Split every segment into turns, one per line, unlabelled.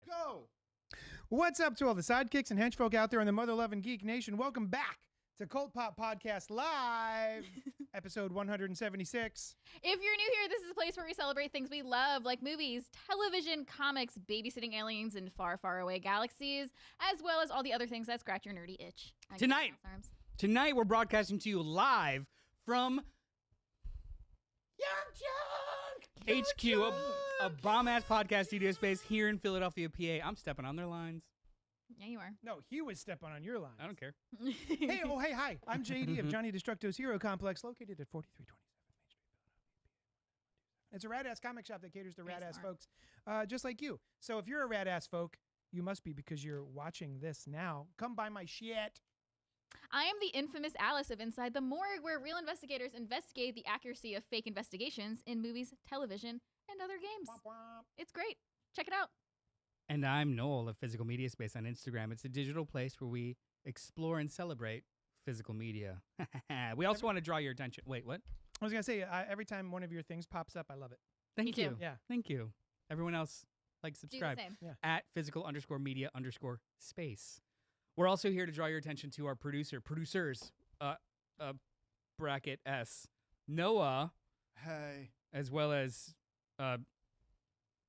Go!
What's up to all the sidekicks and henchfolk out there in the mother-loving geek nation? Welcome back to CultPOP Podcast Live, episode 176.
If you're new here, this is a place where we celebrate things we love, like movies, television, comics, babysitting aliens in far, far away galaxies, as well as all the other things that scratch your nerdy itch.
Tonight we're broadcasting to you live from HQ, a bomb-ass podcast studio space here in Philadelphia, PA. I'm stepping on their lines.
Yeah, you are.
No, he was stepping on your lines.
I don't care.
Hey, hi. I'm JD of Johnny Destructo's Hero Complex, located at 4327 Main Street, Philadelphia. It's a rad-ass comic shop that caters to rad-ass folks just like you. So if you're a rad-ass folk, you must be because you're watching this now. Come buy my shit.
I am the infamous Alice of Inside the Morgue, where real investigators investigate the accuracy of fake investigations in movies, television, and other games.
Womp womp.
It's great. Check it out.
And I'm Noel of Physical Media Space on Instagram. It's a digital place where we explore and celebrate physical media. We also want to draw your attention. Wait, what?
I was going to say, every time one of your things pops up, I love it.
Thank
Me
you.
too.
Yeah.
Thank you. Everyone else, subscribe.
Do the same.
At physical_media_space. We're also here to draw your attention to our producers, bracket S, Noah,
Hey.
as well as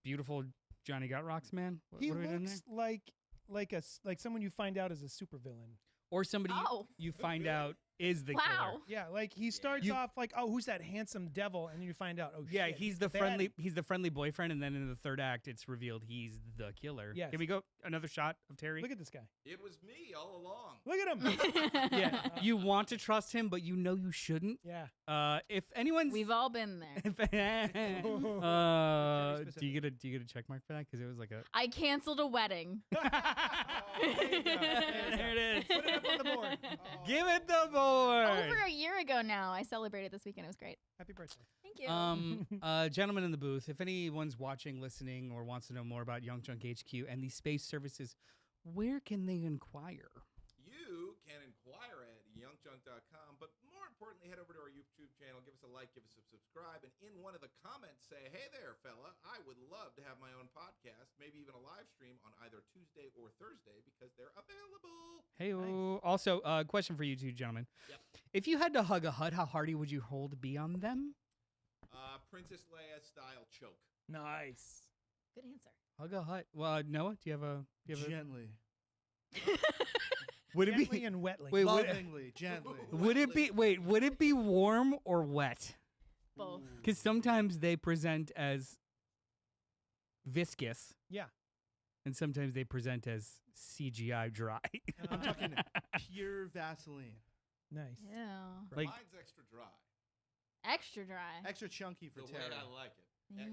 beautiful Johnny Got Rocks man.
He
what are we doing there?
looks like someone you find out is a supervillain.
Or somebody
Oh.
you find out is the
Wow.
killer.
Yeah, like he starts off like, oh, who's that handsome devil? And then you find out, oh,
Yeah,
shit,
he's the
bad.
friendly boyfriend, and then in the third act, it's revealed he's the killer.
Yes.
Can we go another shot of Terry?
Look at this guy.
It was me all along.
Look at him.
Yeah, you want to trust him, but you know you shouldn't.
Yeah.
If anyone's,
We've all been there.
do you get a check mark for that? Because it was like a.
I canceled a wedding.
There it is.
Put it up on the board.
Give it the board.
Over a year ago now. I celebrated this weekend. It was great.
Happy birthday.
Thank you.
Gentlemen in the booth, if anyone's watching, listening, or wants to know more about Young Junk HQ and the space services, where can they inquire?
You can inquire at youngjunk.com, but more importantly, head over to our YouTube channel, give us a like, give us a subscribe, and in one of the comments say, hey there, fella, I would love to have my own podcast, maybe even a live stream on either Tuesday or Thursday because they're available.
Hey,
Nice.
Also, question for you two gentlemen.
Yep.
If you had to hug a hut, how hardy would you hold be on them?
Princess Leia style choke.
Nice.
Good answer.
Hug a hut. Well, Noah, do you have a?
Gently.
Would it
Gently
be?
and wetly.
Wait, would,
Lovingly, gently.
would it be? Wait, would it be warm or wet?
Both.
Because sometimes they present as viscous.
Yeah.
And sometimes they present as CGI dry.
I'm talking pure Vaseline.
Nice.
Yeah.
Like-
Mine's extra dry.
Extra dry.
Extra chunky for
The way
Terry.
I like it.
Yeah.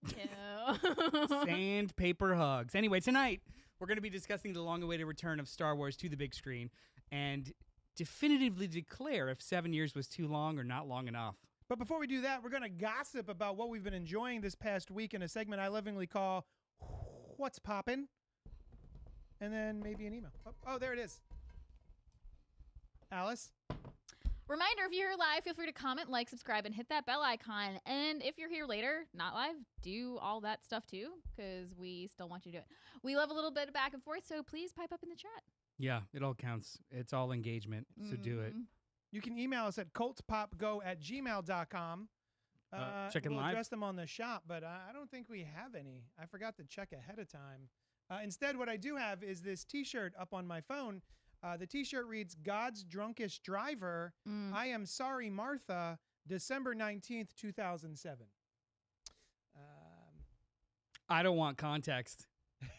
Extra dry.
Ew.
Sandpaper hugs. Anyway, tonight we're going to be discussing the long-awaited return of Star Wars to the big screen and definitively declare if 7 years was too long or not long enough.
But before we do that, we're going to gossip about what we've been enjoying this past week in a segment I lovingly call What's Poppin'? And then maybe an email. Oh, there it is. Alice?
Reminder, if you're here live, feel free to comment, like, subscribe, and hit that bell icon. And if you're here later, not live, do all that stuff too, because we still want you to do it. We love a little bit of back and forth, so please pipe up in the chat.
Yeah, it all counts. It's all engagement, so do it.
Mhm.
You can email us at cultpopgo@gmail.com.
Checking
we'll
live?
address them on the shop, but I don't think we have any. I forgot to check ahead of time. Instead, what I do have is this T-shirt up on my phone. The T-shirt reads, God's Drunkest Driver, I Am Sorry, Martha, December 19th, 2007.
I don't want context.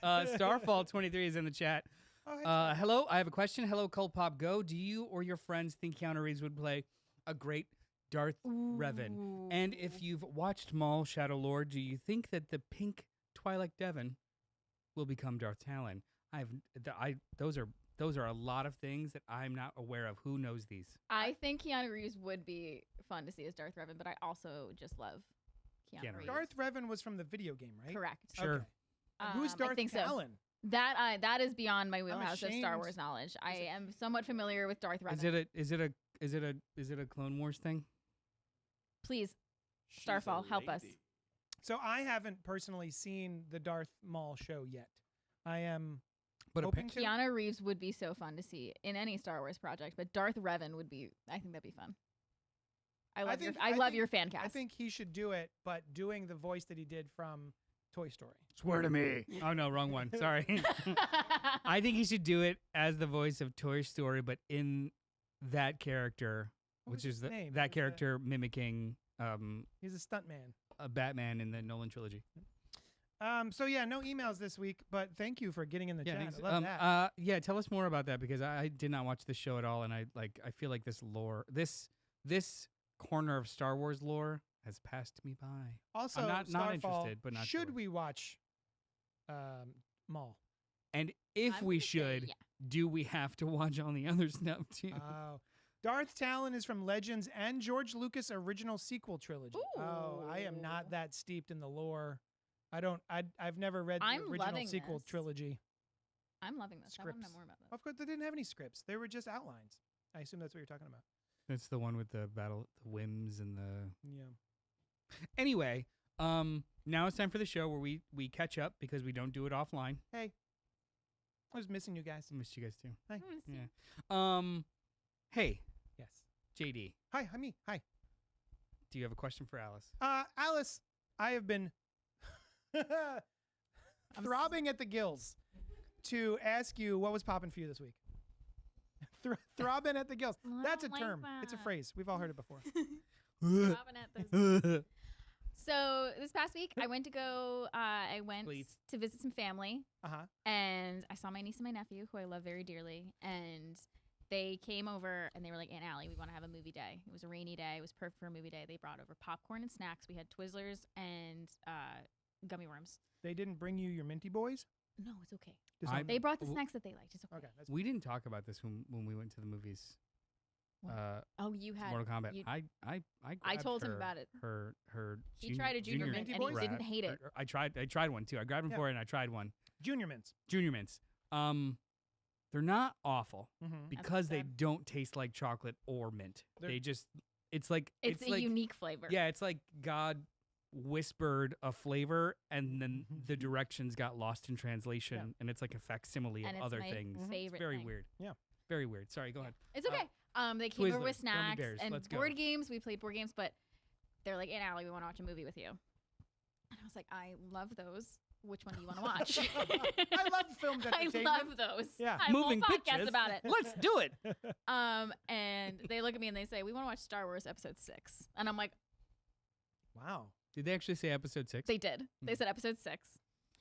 Starfall23 is in the chat.
Oh, hey,
Hello, I have a question. Hello, CultPOP Go. Do you or your friends think Keanu Reeves would play a great Darth Revan? And if you've watched Maul Shadow Lord, do you think that the pink Twi'lek Devon will become Darth Talon? Those are a lot of things that I'm not aware of. Who knows these?
I think Keanu Reeves would be fun to see as Darth Revan, but I also just love Keanu Reeves.
Darth Revan was from the video game, right?
Correct.
Sure.
Okay. And who's
I
Darth
think so.
Talon?
That is beyond my wheelhouse of Star
ashamed.
Wars knowledge. I am somewhat familiar with Darth Revan.
Is it a Clone Wars thing?
Please,
She's
Starfall,
a
help us.
lady.
So I haven't personally seen the Darth Maul show yet. I am
But
hoping to.
Keanu Reeves would be so fun to see in any Star Wars project, but Darth Revan would be. I think that'd be fun. I love your fan cast.
I think he should do it, but doing the voice that he did from Toy Story.
Swear to me. Oh no, wrong one. Sorry. I think he should do it as the voice of Toy Story, but in that character,
What
which
was
is
his name?
that
It was
character mimicking
He's a stuntman.
a Batman in the Nolan trilogy.
So yeah, no emails this week, but thank you for getting in the chat.
thanks.
I love that.
Yeah, tell us more about that because I did not watch the show at all, and I feel like this lore, this corner of Star Wars lore has passed me by.
Also,
I'm not
Starfall,
interested, but not
should
sure.
we watch Maul?
And if
I'm
we
gonna say
should,
yeah.
do we have to watch all the other stuff too?
Oh. Darth Talon is from Legends and George Lucas original sequel trilogy. Oh, I am not
Ooh.
that steeped in the lore. I've never read the
I'm
original
loving
sequel
this.
trilogy.
I'm loving this. I want to know
Scripts.
more about this.
Of course, they didn't have any scripts. They were just outlines. I assume that's what you're talking about.
That's the one with the battle, the whims and the.
Yeah.
Anyway, now it's time for the show where we catch up because we don't do it offline.
Hey, I was missing you guys.
I missed you guys too.
Hi.
Yeah. Hey,
Yes.
JD,
Hi, me. Hi.
do you have a question for Alice?
Alice, I have been throbbing at the gills to ask you what was popping for you this week. Throbbing at the gills.
Well, I
That's a
don't like
term. It's a
that.
phrase. We've all heard it before.
Robin at those- So this past week, I went
Please.
to visit some family,
Uh-huh.
and I saw my niece and my nephew, who I love very dearly, and they came over and they were like, Aunt Allie, we want to have a movie day. It was a rainy day. It was perfect for a movie day. They brought over popcorn and snacks. We had Twizzlers and gummy worms.
They didn't bring you your Minty Boys?
No, it's okay.
Just
I-
on-
They brought the
w-
snacks that they liked. It's okay.
okay. That's
We didn't talk about this when we went to the movies.
What? Oh, you had.
Mortal Kombat.
you-
I grabbed
told him
her-
about it.
Her.
He tried a junior mint
Minty
and he
Boys?
didn't hate it.
I tried one too. I grabbed them
Yeah.
for it and I tried one.
Junior Mints.
Junior mints. They're not awful
Mm-hmm.
because they
bad.
don't taste like chocolate or mint.
They're-
They just. It's like
It's a
like,
unique flavor.
Yeah, it's like God whispered a flavor and then the directions got lost in translation
Yeah.
and it's like a facsimile
And
of
it's
other
my
things.
favorite
It's very
thing.
weird.
Yeah.
Very weird. Sorry, go ahead.
It's okay. They came over with
Twizzlers, gummy
snacks
bears,
and
let's go.
board games. We played board games, but they're like, Aunt Allie, we want to watch a movie with you. And I was like, I love those. Which one do you want to watch?
I love filmed
I
entertainment.
love those.
Yeah.
I have a whole
Moving
podcast
pictures.
about it.
Let's do it.
And they look at me and they say, we want to watch Star Wars Episode 6. And I'm like,
Wow.
Did they actually say episode 6?
they did. They said Episode 6.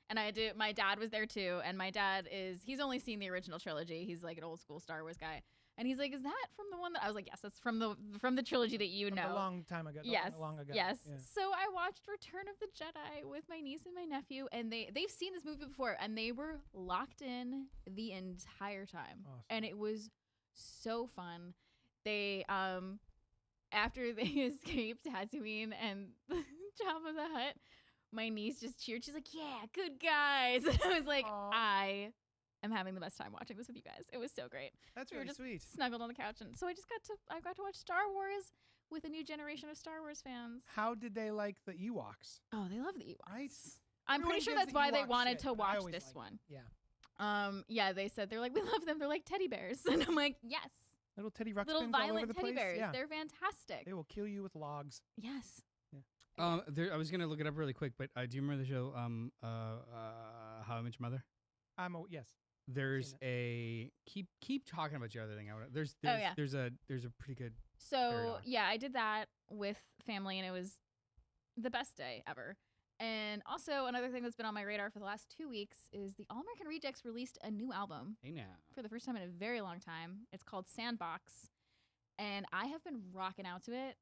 And my dad was there too. And my dad he's only seen the original trilogy. He's like an old school Star Wars guy. And he's like, is that from the one that I was like, yes, that's from the trilogy that you
From
know.
A long time ago.
Yes.
Long ago.
Yes.
Yeah.
So I watched Return of the Jedi with my niece and my nephew, and they've seen this movie before, and they were locked in the entire time,
Awesome.
and it was so fun. They after they escaped Tatooine and Jabba the Hutt, my niece just cheered. She's like, "Yeah, good guys." And I was like,
Aw.
I'm having the best time watching this with you guys. It was so great.
That's
We were
really
just
sweet.
snuggled on the couch, and so I got to watch Star Wars with a new generation of Star Wars fans.
How did they like the Ewoks?
Oh, they love the Ewoks.
Right?
I'm
Everyone
pretty sure
gives
that's
the
why they
Ewok
wanted
shit,
to
but I
watch
always
this
liked
one.
it. Yeah.
Yeah, they said they're like, we love them. They're like teddy bears, and I'm like, yes,
Little Teddy Ruxpins
little
all over
violent
the
teddy
place.
bears.
Yeah.
They're fantastic.
They will kill you with logs.
Yes.
I was gonna look it up really quick, but do you remember the show How I Met Your Mother?
Yes.
There's
seen
a keep talking about your other thing. There's
Oh, yeah.
there's a pretty good.
So
on.
yeah, I did that with family, and it was the best day ever. And also another thing that's been on my radar for the last 2 weeks is the All American Rejects released a new album
Hey now.
for the first time in a very long time. It's called Sandbox, and I have been rocking out to it.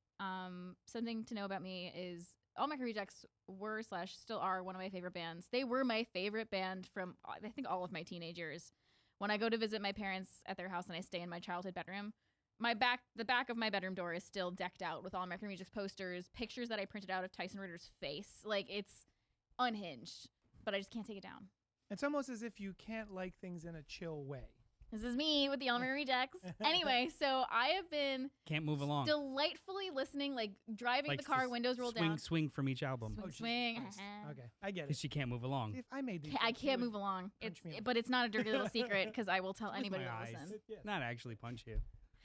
Something to know about me is All American Rejects were / still are one of my favorite bands. They were my favorite band from I think all of my teenage years. When I go to visit my parents at their house and I stay in my childhood bedroom, the back of my bedroom door is still decked out with All American Rejects posters, pictures that I printed out of Tyson Ritter's face. Like, it's unhinged, but I just can't take it down.
It's almost as if you can't like things in a chill way.
This is me with the Element Rejects. Anyway, so I have been
Can't move along.
delightfully listening, like driving the car, windows rolled
swing,
down.
Swing from each album.
Swing,
Jesus
swing.
Christ. Okay, I get it.
Because she can't move along.
See, if I made these,
I
jokes, you
can't
would
move along.
punch me in the
But it's not a dirty little secret because I will tell
With
anybody
my
that
eyes.
listens.
Yeah.
Not actually punch you.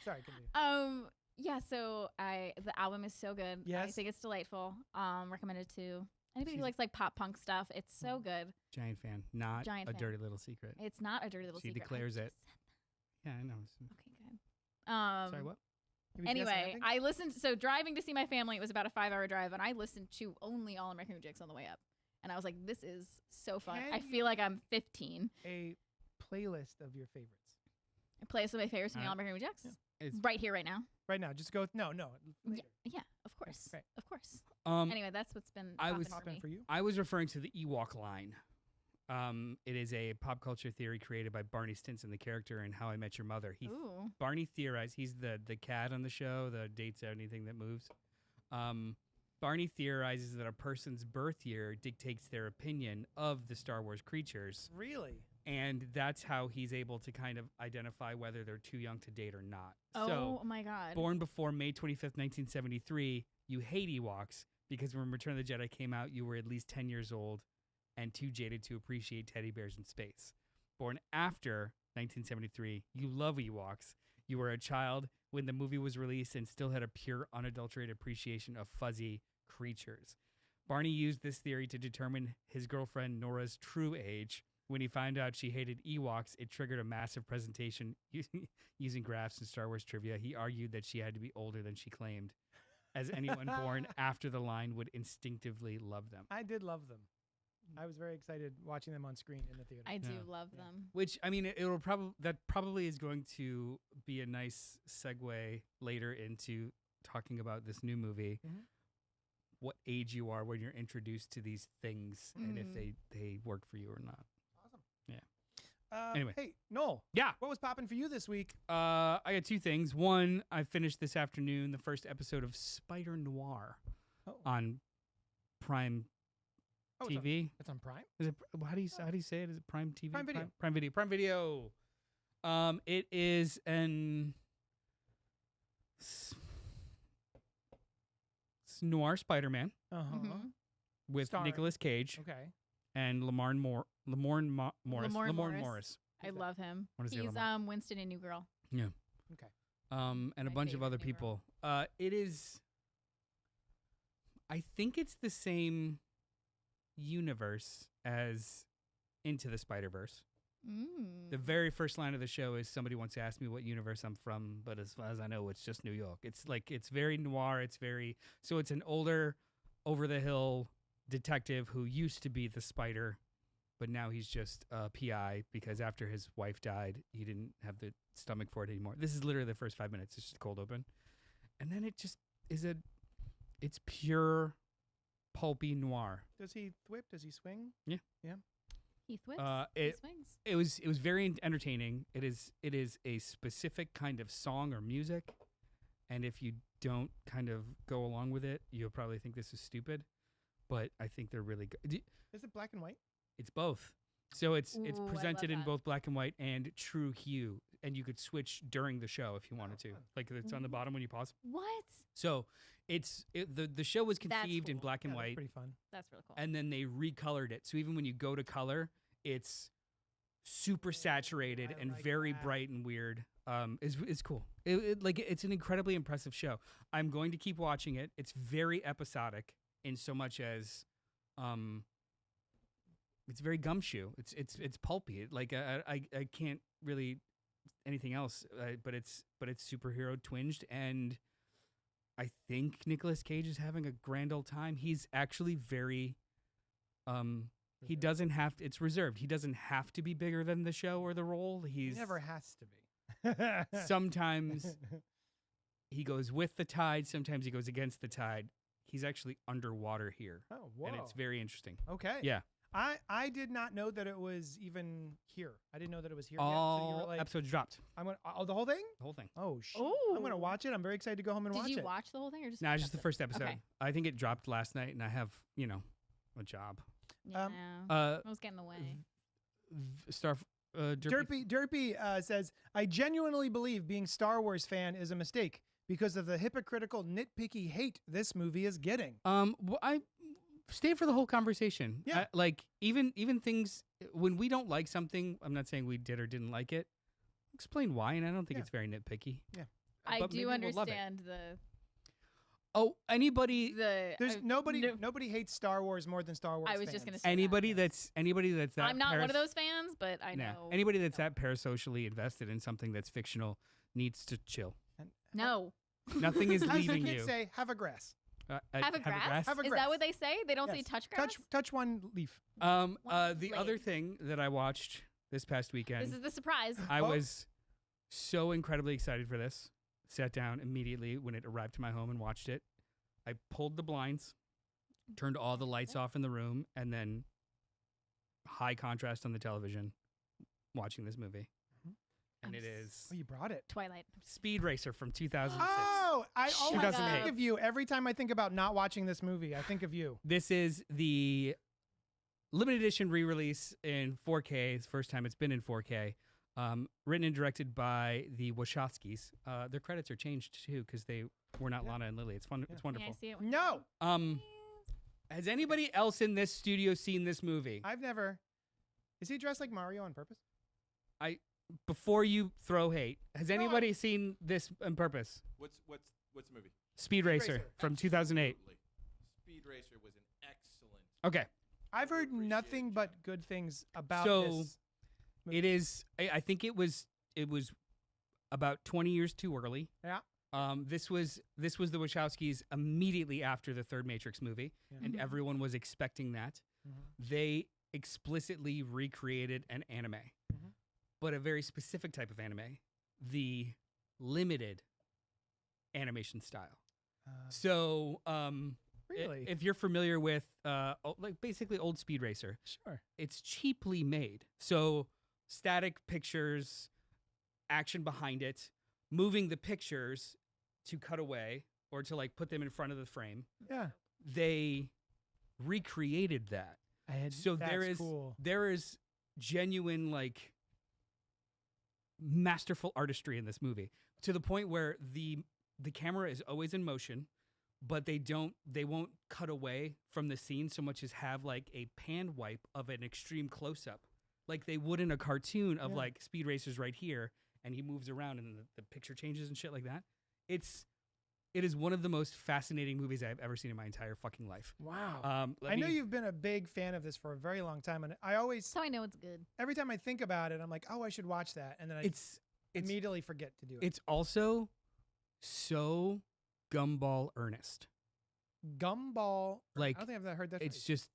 Sorry, continue.
Yeah, so the album is so good. I
Yes.
think it's delightful. Recommended to anybody who
She's-
likes like pop punk stuff. It's so good.
Giant fan. Not
Giant
a
fan.
dirty little secret.
It's not a dirty little
She
secret.
declares
I
it.
just
Yeah, I know.
said that. Okay, good.
Sorry, what?
Can we guess
Anyway,
anything?
I listened. So driving to see my family, it was about a 5-hour drive, and I listened to only All American Rejects on the way up. And I was like, this is so fun.
Can
I feel like I'm 15.
a playlist of your favorites
I play some of my favorites from the
Uh,
All American Rejects.
It's-
Right here, right now.
right now. Just go. No. Later.
Yeah, of course.
Great.
Of course.
Um,
Anyway, that's what's been
I
popping
was-
for
Pop in
me.
for you.
I was referring to the Ewok line. It is a pop culture theory created by Barney Stinson, the character in How I Met Your Mother.
Ooh.
Barney theorized, he's the cat on the show, the dates anything that moves. Barney theorizes that a person's birth year dictates their opinion of the Star Wars creatures,
Really?
and that's how he's able to kind of identify whether they're too young to date or not.
Oh
So,
my God.
born before May 25th, 1973, you hate Ewoks because when Return of the Jedi came out, you were at least 10 years old and too jaded to appreciate teddy bears in space. Born after 1973, you love Ewoks. You were a child when the movie was released and still had a pure, unadulterated appreciation of fuzzy creatures. Barney used this theory to determine his girlfriend Nora's true age. When he found out she hated Ewoks, it triggered a massive presentation using graphs and Star Wars trivia. He argued that she had to be older than she claimed, as anyone born after the line would instinctively love them.
I did love them. I was very excited watching them on screen in the theater.
I do
Yeah.
love
Yeah.
them.
Which, I mean, that probably is going to be a nice segue later into talking about this new movie.
Mhm.
What age you are when you're introduced to these things, and if
Mhm.
they work for you or not.
Awesome.
Yeah.
Anyway, hey Noel,
Yeah.
what was popping for you this week?
I got two things. One, I finished this afternoon the first episode of Spider Noir
Oh,
on Prime
oh,
TV.
It's on Prime.
Is it? How do you say it? Is it Prime TV?
Prime Video.
Prime Video. Prime Video. It is an noir Spider-Man
Uh huh.
Mhm.
with
Starring.
Nicolas Cage
Okay.
and Lamorne Morris.
Lamorne
Lamorne
Morris.
Morris.
I
Who's that?
love him.
Wanna say
He's
Lamar.
Winston in New Girl.
Okay.
And a
My
bunch of
favorite
other
New
people. It is. I think it's the same universe as Into the Spider-Verse. The very first line of the show is somebody once asked me what universe I'm from, but as far as I know, it's just New York. It's very noir. It's an older, over the hill detective who used to be the Spider, but now he's just a PI because after his wife died, he didn't have the stomach for it anymore. This is literally the first 5 minutes. It's just cold open, and then it just is it's pure pulpy noir.
Does he thwip? Does he swing?
He thwips. He
It
swings.
it was very entertaining. It is a specific kind of song or music, and if you don't kind of go along with it, you'll probably think this is stupid. But I think they're really good.
Is it black and white?
It's both. So it's
Ooh, I love
presented in
that.
both black and white and true hue, and you could switch during the show if you wanted to.
fun.
Like it's on the bottom when you pause.
What?
So the show was
That's
conceived in
cool.
black and
Yeah, that's
white,
pretty fun.
That's really cool.
and then they recolored it. So even when you go to color, it's super saturated
I
and
like
very
that.
bright and weird. It's cool. It's an incredibly impressive show. I'm going to keep watching it. It's very episodic in so much as it's very gumshoe. It's pulpy. I can't really anything else. But it's superhero twinged, and I think Nicolas Cage is having a grand old time. He's actually very he doesn't have to, it's reserved. He doesn't have to be bigger than the show or the role.
He
He's
never has to be.
sometimes he goes with the tide, sometimes he goes against the tide. He's actually underwater here.
Oh, whoa.
And it's very interesting.
Okay.
Yeah.
I did not know that it was even here. I didn't know that it was here yet. So you were
All
like,
episodes dropped.
I'm gonna, the whole thing?
The whole thing.
Oh, shit.
Ooh.
I'm going to watch it. I'm very excited to go home and
Did
watch
you
it.
watch the whole thing or just?
Nah,
first
just the
episode?
first episode.
Okay.
I think it dropped last night, and I have, a job.
Yeah.
Um,
I was getting in the way.
Derpy says, I genuinely believe being Star Wars fan is a mistake because of the hypocritical, nitpicky hate this movie is getting.
I stay for the whole conversation.
Yeah.
Like even things when we don't like something, I'm not saying we did or didn't like it. Explain why, and I don't think it's very nitpicky.
Yeah.
I
But maybe
do
we'll love it.
understand
Anybody
There's nobody hates Star Wars more than Star Wars
I was
fans.
just gonna say
anybody that's that
I'm not one of those fans, but I
Nah.
know.
Anybody that's that parasocially invested in something that's fictional needs to chill.
No.
Nothing is
As the
leaving
kids
you.
say, have a grass.
Have a grass?
Have a
Is
grass.
that what they say? They don't say
Yes.
touch grass?
Touch one leaf.
One
The other
leg.
thing that I watched this past weekend,
This is the surprise.
I
Oh.
was so incredibly excited for this. Sat down immediately when it arrived to my home and watched it. I pulled the blinds, turned all the lights off in the room, and then high contrast on the television, watching this movie. And
I'm
it is
Oh, you brought it.
Twilight.
Speed Racer from 2006.
Oh, I always
2008.
think of you every time I think about not watching this movie. I think of you.
This is the limited edition re-release in 4K. It's the first time it's been in 4K. Written and directed by the Wachowskis. Their credits are changed too because they were not Lana and Lily. It's fun. It's
May I
wonderful.
see it?
No,
Has anybody else in this studio seen this movie?
I've never. Is he dressed like Mario on purpose?
Before you throw hate, has anybody seen this on purpose?
What's the movie?
Speed Racer
Racer.
from 2008.
Absolutely. Speed Racer was an excellent.
Okay,
I've heard
Appreciate
nothing
it,
but
John.
good things about
So,
this. movie.
it is. I think it was about 20 years too early.
Yeah.
This was the Wachowskis immediately after the third Matrix movie,
Yeah.
and everyone was expecting that.
Mhm.
They explicitly recreated an anime,
Mhm.
but a very specific type of anime, the limited animation style. So,
Really?
if you're familiar with like basically old Speed Racer,
Sure.
it's cheaply made. So static pictures, action behind it, moving the pictures to cut away or to like put them in front of the frame.
Yeah.
They recreated that. So
That's cool.
there is genuine like masterful artistry in this movie to the point where the camera is always in motion, but they won't cut away from the scene so much as have like a pan wipe of an extreme close up like they would in a cartoon of
Yeah.
like Speed Racer's right here and he moves around and the picture changes and shit like that. It is one of the most fascinating movies I've ever seen in my entire fucking life.
Wow. I know you've been a big fan of this for a very long time, and I always,
That's how I know it's good.
every time I think about it, I'm like, oh, I should watch that, and then I
It's
immediately forget to do it.
it's also so gumball earnest.
Gumball.
Like,
I don't think I've ever heard that.
It's
phrase.
just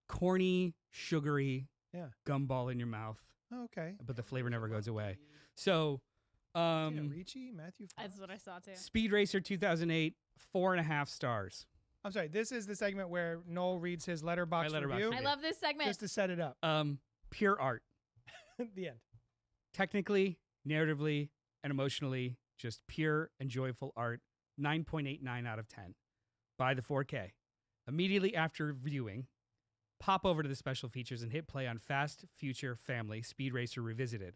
corny, sugary
Yeah.
gumball in your mouth,
Oh, okay.
but the flavor never goes away. So,
Ricci, Matthew.
That's what I saw too.
Speed Racer 2008, 4.5 stars.
I'm sorry. This is the segment where Noel reads his letterbox
My Letterboxd
review,
I love this segment.
just to set it up.
Pure art.
The end.
Technically, narratively, and emotionally, just pure and joyful art. 9.89 out of 10 by the 4K. Immediately after viewing, pop over to the special features and hit play on Fast Future Family Speed Racer Revisited.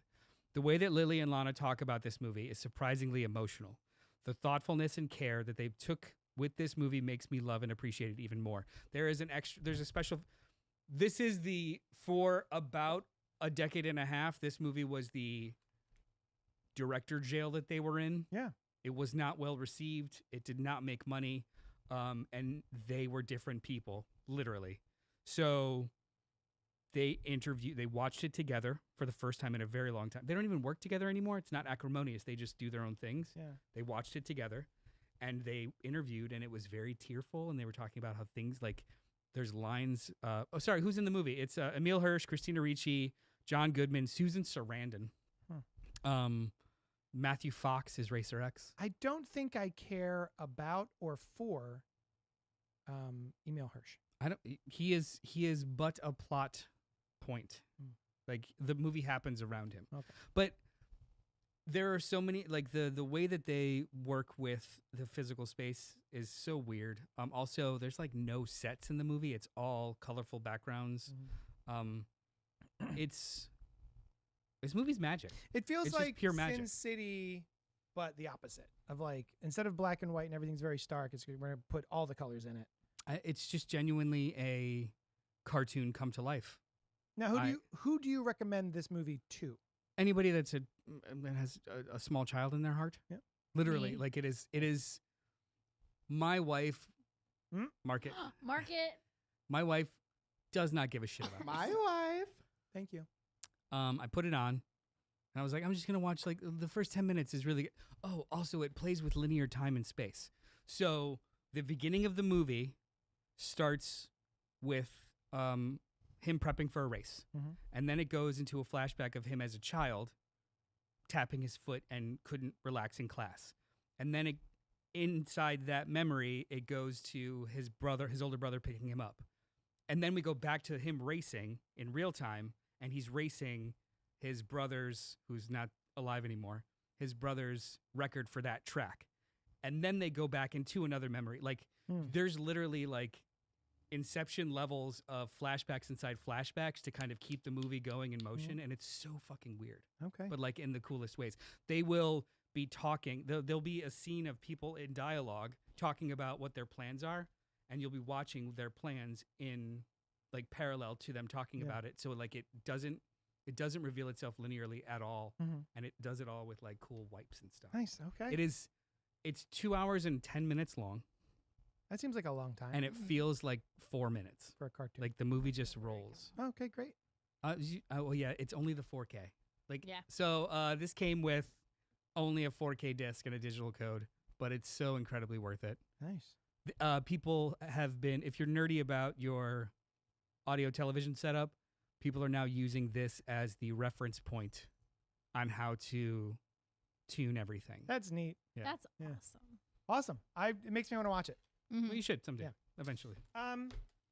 The way that Lily and Lana talk about this movie is surprisingly emotional. The thoughtfulness and care that they took with this movie makes me love and appreciate it even more. There's a special, this is for about a decade and a half, this movie was the director jail that they were in.
Yeah.
It was not well received. It did not make money. And they were different people, literally. So they watched it together for the first time in a very long time. They don't even work together anymore. It's not acrimonious. They just do their own things.
Yeah.
They watched it together and they interviewed, and it was very tearful. And they were talking about how things like there's lines. Who's in the movie? It's Emile Hirsch, Christina Ricci, John Goodman, Susan Sarandon. Matthew Fox is Racer X.
I don't think I care about or for Emil Hirsch.
I don't. He is but a plot point. Like the movie happens around him.
Okay.
But there are so many, like the way that they work with the physical space is so weird. Also, there's like no sets in the movie. It's all colorful backgrounds. It's This movie's magic.
It feels
It's just
like
pure
Sin
magic.
City, but the opposite of like instead of black and white and everything's very stark, we're gonna put all the colors in it.
It's just genuinely a cartoon come to life.
Now, who do you recommend this movie to?
Anybody that has a small child in their heart.
Yeah.
Literally,
Me.
like it is. My wife, mark it.
Market.
My wife does not give a shit about
My
this.
wife.
Thank you.
I put it on, and I was like, I'm just gonna watch like the first 10 minutes is really good. Oh, also it plays with linear time and space. So the beginning of the movie starts with him prepping for a race,
Mhm.
and then it goes into a flashback of him as a child, tapping his foot and couldn't relax in class, and then inside that memory it goes to his older brother picking him up, and then we go back to him racing in real time. And he's racing his brother's, who's not alive anymore, his brother's record for that track. And then they go back into another memory. Like, there's literally, like, Inception levels of flashbacks inside flashbacks to kind of keep the movie going in motion. And it's so fucking weird.
Okay.
But, like, in the coolest ways. They will be talking. There'll be a scene of people in dialogue talking about what their plans are. And you'll be watching their plans in like parallel to them talking about it, so like it doesn't reveal itself linearly at all, and it does it all with like cool wipes and stuff.
Nice. Okay.
It's 2 hours and 10 minutes long,
That seems like a long time.
and it feels like 4 minutes.
for a cartoon.
Like the movie just rolls.
Okay, great.
Well, yeah, it's only the 4K. Like,
Yeah.
So this came with only a 4K disc and a digital code, but it's so incredibly worth it.
Nice.
People have been, if you're nerdy about your audio television setup, people are now using this as the reference point on how to tune everything.
That's neat.
Yeah.
That's
Yeah.
awesome.
Awesome. It makes me want to watch it.
Mhm.
Well, you should someday,
Yeah.
eventually.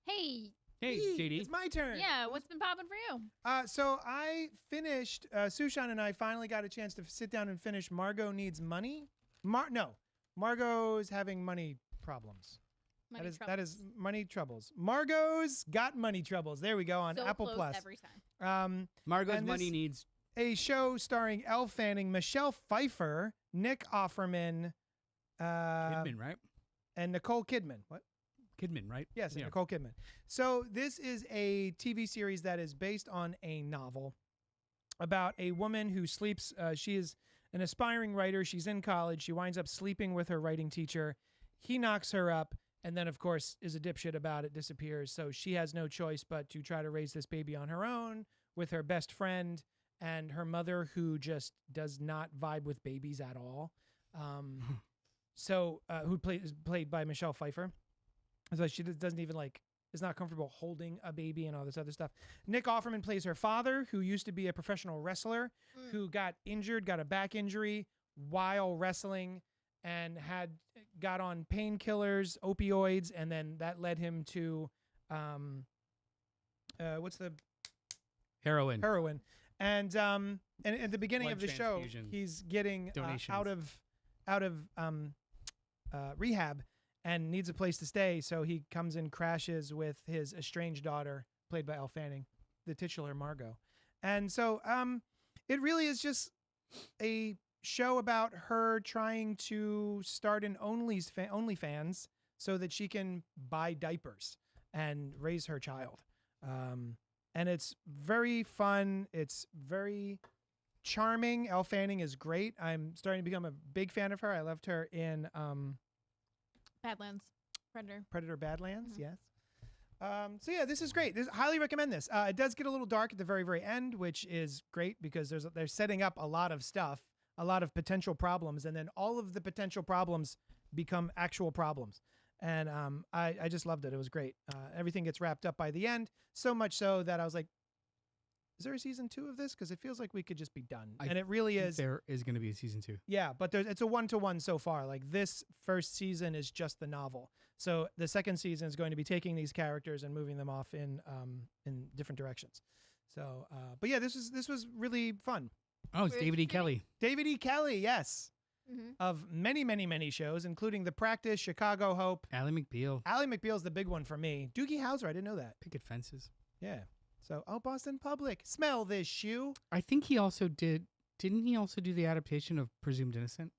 Hey.
Hey, JD.
It's my turn.
Yeah. What's been popping for you?
So I finished. Sushan and I finally got a chance to sit down and finish. Margot Needs Money. Margot's having money problems.
Money
That is money troubles. Margot's got money troubles. There we go on
so
Apple
close
Plus.
every time.
Margot's
and
money
this-
needs.
A show starring Elle Fanning, Michelle Pfeiffer, Nick Offerman,
Kidman, right?
and Nicole Kidman. What?
Kidman, right?
Yes,
Yeah.
Nicole Kidman. So this is a TV series that is based on a novel about a woman who sleeps. She is an aspiring writer. She's in college. She winds up sleeping with her writing teacher. He knocks her up, and then, of course, is a dipshit about it, disappears. So she has no choice but to try to raise this baby on her own with her best friend and her mother, who just does not vibe with babies at all. Who is played by Michelle Pfeiffer. So she doesn't even is not comfortable holding a baby and all this other stuff. Nick Offerman plays her father, who used to be a professional wrestler, who got a back injury while wrestling, and got on painkillers, opioids, and then that led him to what's the
Heroin.
And at the beginning
Blood
of the show,
transfusion.
he's getting
Donations.
out of rehab and needs a place to stay. So he comes and crashes with his estranged daughter, played by Elle Fanning, the titular Margot. And so it really is just a show about her trying to start an OnlyFans so that she can buy diapers and raise her child. And it's very fun. It's very charming. Elle Fanning is great. I'm starting to become a big fan of her. I loved her in
Badlands.
Predator Badlands. Yes. So yeah, this is great. Highly recommend this. It does get a little dark at the very, very end, which is great because they're setting up a lot of stuff, a lot of potential problems, and then all of the potential problems become actual problems. And I just loved it. It was great. Everything gets wrapped up by the end, so much so that I was like, is there a season 2 of this? Because it feels like we could just be done. And it really is.
There is going to be a season 2.
Yeah, but it's a 1-to-1 so far. Like this first season is just the novel. So the second season is going to be taking these characters and moving them off in different directions. So, but yeah, this was really fun.
Oh, it's David E. Kelly.
David E. Kelly, yes.
Mm-hmm.
Of many, many, many shows, including The Practice, Chicago Hope.
Ally McBeal.
Ally McBeal's the big one for me. Doogie Howser, I didn't know that.
Picket Fences.
Yeah. So, Boston Public, smell this shoe.
I think he also did. Didn't he also do the adaptation of Presumed Innocent?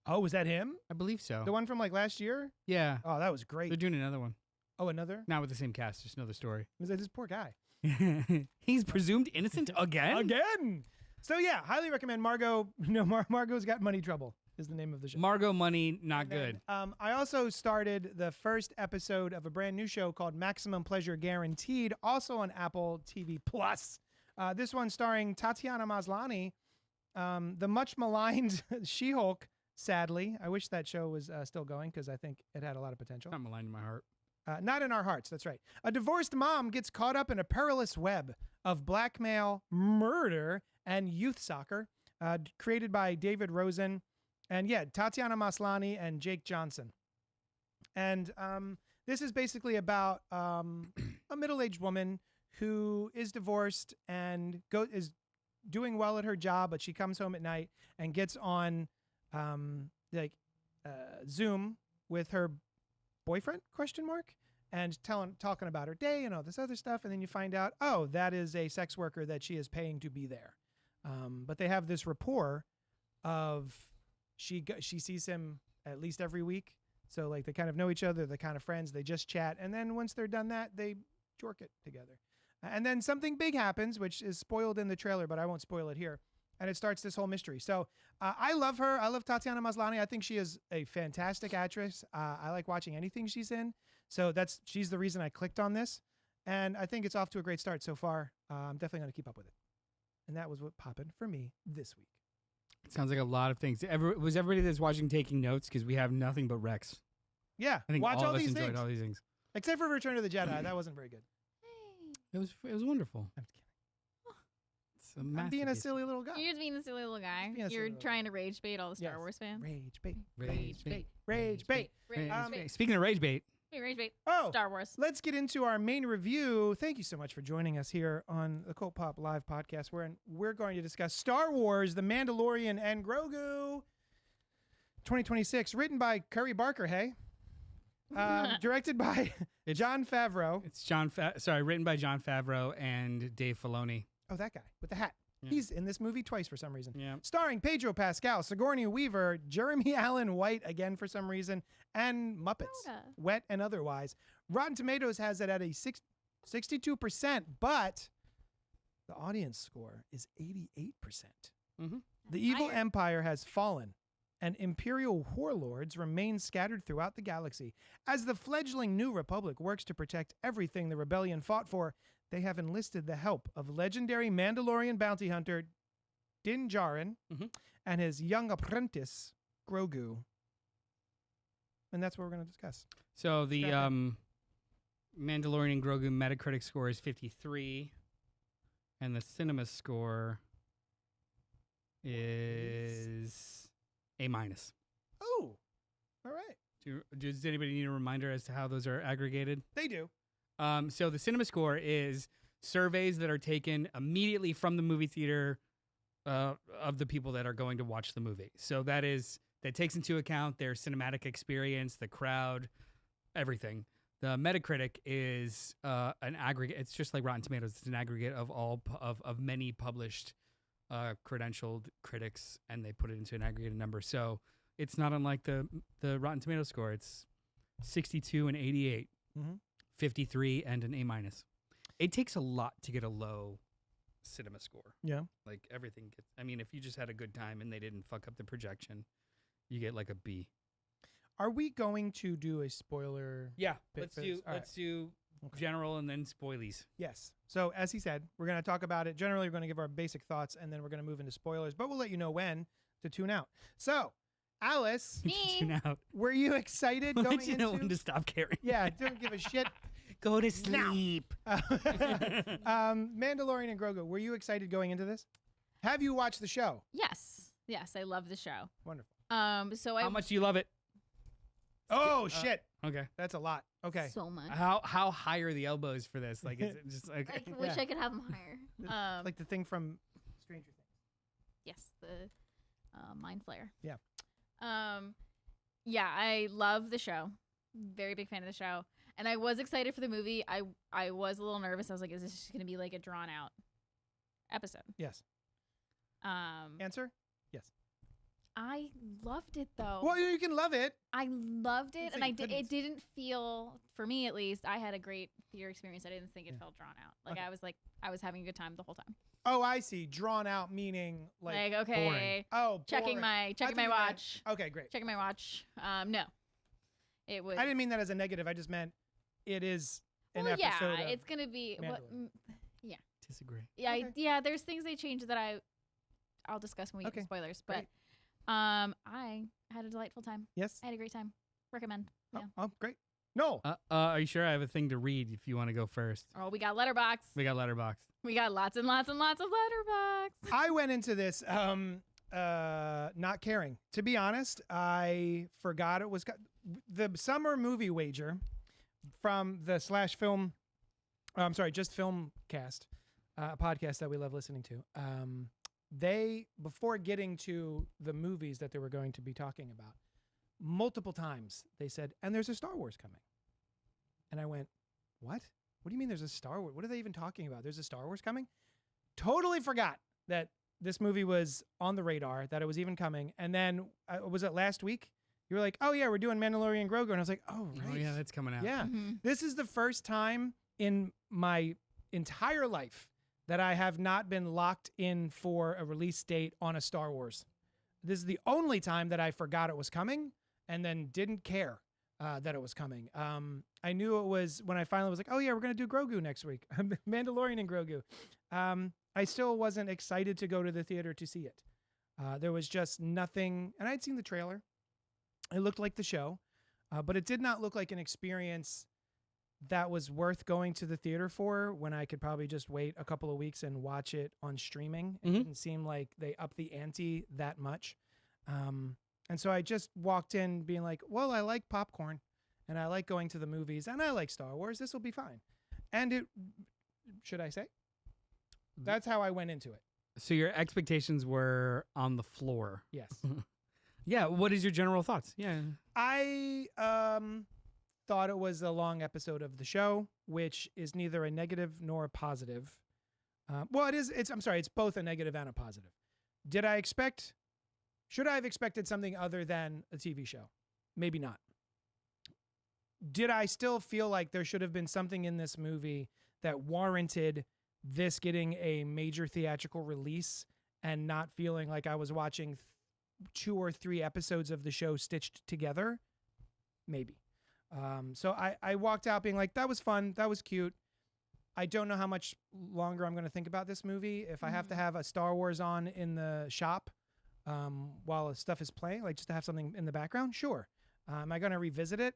Oh, was that him?
I believe so.
The one from like last year?
Yeah.
Oh, that was great.
They're doing another one.
Oh, another?
Not with the same cast, just another story.
Was that this poor guy?
He's presumed innocent again?
Again. So yeah, highly recommend Margot. No, Margot's Got Money Trouble is the name of the show.
Margot Money, not
And then,
good.
I also started the first episode of a brand new show called Maximum Pleasure Guaranteed, also on Apple TV Plus. This one starring Tatiana Maslany, the much maligned She-Hulk. Sadly, I wish that show was still going because I think it had a lot of potential.
Not maligned in my heart.
Not in our hearts, that's right. A divorced mom gets caught up in a perilous web of blackmail, murder, and youth soccer, created by David Rosen. And yeah, Tatiana Maslany and Jake Johnson. And this is basically about a middle-aged woman who is divorced and is doing well at her job, but she comes home at night and gets on Zoom with her boyfriend, ? And talking about her day and all this other stuff. And then you find out, oh, that is a sex worker that she is paying to be there. But they have this rapport of she sees him at least every week. So like they kind of know each other. They're kind of friends. They just chat. And then once they're done that, they jork it together. And then something big happens, which is spoiled in the trailer, but I won't spoil it here. And it starts this whole mystery. So I love her. I love Tatiana Maslany. I think she is a fantastic actress. I like watching anything she's in. So she's the reason I clicked on this. And I think it's off to a great start so far. I'm definitely going to keep up with it. And that was what poppin' for me this week.
It sounds like a lot of things. Was everybody that's watching taking notes? Because we have nothing but Rex.
Yeah,
I think
watch all
of us
these
enjoyed
things.
all these things.
Except for Return of the Jedi. That wasn't very good.
It was wonderful.
I'm kidding.
It's a
I'm being a
masterpiece.
silly little guy.
You're just being the silly little guy.
Being a silly
You're
little
trying to rage bait all the Star
Yes.
Wars fans.
Rage bait.
Rage bait.
Rage bait.
Rage
Um,
bait.
Speaking of rage bait,
Wait, rage bait.
Oh,
Star Wars.
let's get into our main review. Thank you so much for joining us here on the Cult Pop Live podcast, where we're going to discuss Star Wars, The Mandalorian and Grogu 2026, written by Curry Barker, hey? Directed by Jon Favreau.
it's written by Jon Favreau and Dave Filoni.
Oh, that guy with the hat.
Yeah.
He's in this movie twice for some reason.
Yeah.
Starring Pedro Pascal, Sigourney Weaver, Jeremy Allen White again for some reason, and Muppets,
Yoda.
wet and otherwise. Rotten Tomatoes has it at a 62%, but the audience score is 88%.
Mm-hmm.
The evil
Higher.
empire has fallen, and imperial warlords remain scattered throughout the galaxy. As the fledgling New Republic works to protect everything the rebellion fought for, they have enlisted the help of legendary Mandalorian bounty hunter Din Djarin
Mhm.
and his young apprentice, Grogu. And that's what we're going to discuss.
So the
Strap
Mandalorian Grogu Metacritic score is 53, and the cinema score is A-.
Oh, all right.
Does anybody need a reminder as to how those are aggregated?
They do.
So the cinema score is surveys that are taken immediately from the movie theater of the people that are going to watch the movie. So that takes into account their cinematic experience, the crowd, everything. The Metacritic is an aggregate. It's just like Rotten Tomatoes. It's an aggregate of all of many published credentialed critics, and they put it into an aggregated number. So it's not unlike the Rotten Tomatoes score. It's 62 and 88.
Mm-hmm.
53 and an A-. It takes a lot to get a low cinema score.
Yeah.
Like everything gets, I mean, if you just had a good time and they didn't fuck up the projection, you get like a B.
Are we going to do a spoiler?
Yeah,
Bit
let's
for
do
this. All
let's do
Okay.
general and then spoilies.
Yes. So as he said, we're going to talk about it. Generally, we're going to give our basic thoughts, and then we're going to move into spoilers, but we'll let you know when to tune out. So, Alice,
Me.
Tune out.
were you excited
We'll
going
let you know when
into...
to stop caring.
Yeah, don't give a shit.
Go to sleep.
Mandalorian and Grogu, were you excited going into this? Have you watched the show?
Yes. Yes, I love the show.
Wonderful.
So I
How much do you love it?
Oh, shit.
Okay.
That's a lot. Okay.
so much.
How high are the elbows for this? Like, is it just like
I wish
Yeah.
I could have them higher.
Like the thing from Stranger Things.
Yes, the Mind Flayer.
Yeah.
Yeah, I love the show. Very big fan of the show. And I was excited for the movie. I was a little nervous. I was like, is this just going to be like a drawn out episode?
Yes.
Um,
Answer? Yes.
I loved it though.
Well, you can love it.
I loved it,
It's
and
like
it didn't feel, for me at least, I had a great theater experience. I didn't think it felt drawn out. Like
Okay.
I was having a good time the whole time.
Oh, I see. Drawn out meaning like
Okay,
oh,
checking
boring.
my
I thought you meant-
watch,
Okay, great.
checking my watch. No, it was.
I didn't mean that as a negative. I just meant it is an
well, yeah,
episode. Of
it's gonna be what.
Mandalorian.
Disagree.
Yeah,
Okay.
yeah. There's things they changed that I'll discuss when we get to
Okay,
spoilers. But
great.
I had a delightful time.
Yes.
I had a great time. Recommend. Yeah.
Oh, great. No.
Are you sure? I have a thing to read if you want to go first.
Oh, we got Letterbox.
We got Letterboxd.
We got lots and lots and lots of Letterbox.
I went into this not caring. To be honest, I forgot it was the summer movie wager from the /film. I'm sorry, just Filmcast, podcast that we love listening to. They, before getting to the movies that they were going to be talking about, multiple times they said, and there's a Star Wars coming. And I went, what? What do you mean there's a Star Wars? What are they even talking about? There's a Star Wars coming? Totally forgot that this movie was on the radar, that it was even coming. And then, was it last week? You were like, oh yeah, we're doing Mandalorian Grogu. And I was like, oh, right.
Oh yeah, that's coming out.
Yeah.
Mhm.
This is the first time in my entire life that I have not been locked in for a release date on a Star Wars. This is the only time that I forgot it was coming and then didn't care that it was coming. I knew it was when I finally was like, oh yeah, we're going to do Grogu next week. Mandalorian and Grogu. I still wasn't excited to go to the theater to see it. There was just nothing, and I'd seen the trailer. It looked like the show, but it did not look like an experience that was worth going to the theater for when I could probably just wait a couple of weeks and watch it on streaming. It
Mhm.
didn't seem like they upped the ante that much. And so I just walked in being like, well, I like popcorn and I like going to the movies and I like Star Wars. This will be fine. And it, should I say? That's how I went into it.
So your expectations were on the floor.
Yes.
Yeah. What is your general thoughts? Yeah.
I thought it was a long episode of the show, which is neither a negative nor a positive. Well, it is. I'm sorry. It's both a negative and a positive. Should I have expected something other than a TV show? Maybe not. Did I still feel like there should have been something in this movie that warranted this getting a major theatrical release and not feeling like I was watching 2 or 3 episodes of the show stitched together? Maybe. So I walked out being like, that was fun. That was cute. I don't know how much longer I'm going to think about this movie. If I have to have a Star Wars on in the shop while stuff is playing, like just to have something in the background, sure. Am I going to revisit it?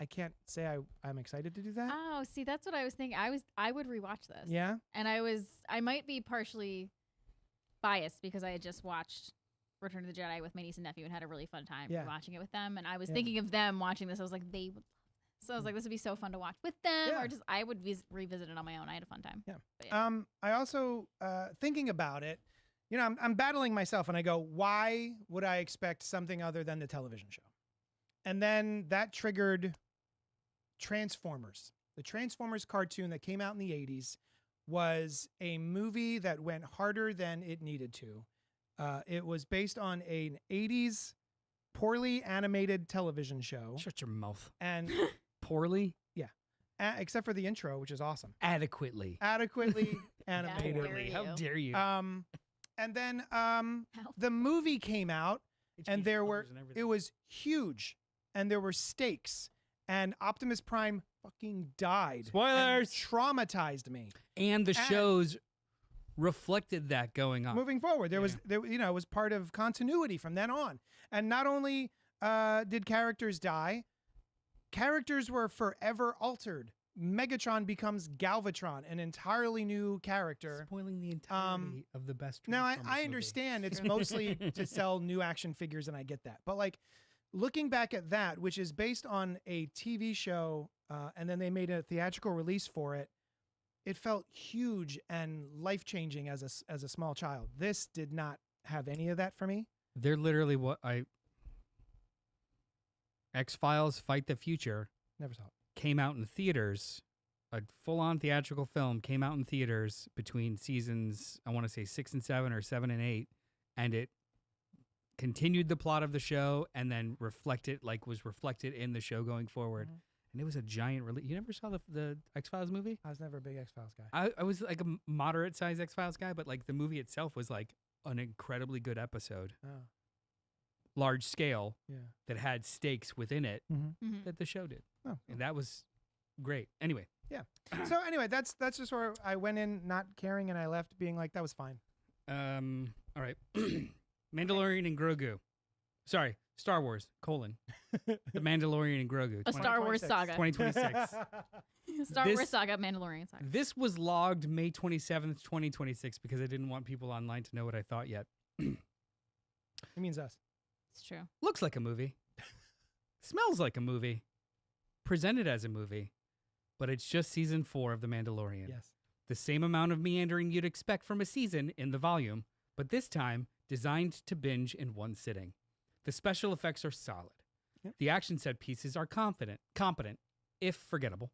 I can't say I'm excited to do that.
Oh, see, that's what I was thinking. I would rewatch this.
Yeah.
And I might be partially biased because I had just watched Return of the Jedi with my niece and nephew and had a really fun time watching it with them. And I was thinking of them watching this. I was like, they would. So I was like, this would be so fun to watch with them, or just I would revisit it on my own. I had a fun time.
Yeah.
But yeah.
I also thinking about it, you know, I'm battling myself, and I go, why would I expect something other than the television show? And then that triggered Transformers. The Transformers cartoon that came out in the 80s was a movie that went harder than it needed to. It was based on an 80s poorly animated television show.
Shut your mouth.
And
Poorly?
except for the intro, which is awesome.
Adequately.
Adequately animated.
dare
Poorly. How
you.
dare you?
And then the movie came out, and it was huge, and there were stakes, and Optimus Prime fucking died.
Spoilers!
And traumatized me.
And the shows reflected that going on.
Moving forward, there it was part of continuity from then on. And not only did characters die, characters were forever altered. Megatron becomes Galvatron, an entirely new character.
Spoiling the entirety of the best.
Now,
Transformers
I
movie.
understand it's mostly to sell new action figures, and I get that. But like looking back at that, which is based on a TV show, and then they made a theatrical release for it, it felt huge and life-changing as a small child. This did not have any of that for me.
They're literally X-Files Fight the Future
Never saw it.
came out in theaters. A full-on theatrical film came out in theaters between seasons, I want to say 6 and 7 or 7 and 8, and it continued the plot of the show and then was reflected in the show going forward.
Mhm.
And it was a giant release. You never saw the X-Files movie?
I was never a big X-Files guy.
I was like a moderate-sized X-Files guy, but like the movie itself was like an incredibly good episode,
Oh,
large scale,
yeah.
that had stakes within it
Mhm.
that the show did.
Oh,
And that was great. Anyway,
So anyway, that's just where I went in not caring, and I left being like, that was fine.
all right. Mandalorian and Grogu. Sorry, Star Wars, The Mandalorian and Grogu.
A Star Wars
2026.
saga.
2026.
Star
This-
Wars saga, Mandalorian saga.
This was logged May 27th, 2026, because I didn't want people online to know what I thought yet.
It means us.
It's true.
Looks like a movie. Smells like a movie. Presented as a movie. But it's just season 4 of The Mandalorian.
Yes.
The same amount of meandering you'd expect from a season in the volume, but this time designed to binge in one sitting. The special effects are solid.
Yep.
The action set pieces are competent, if forgettable.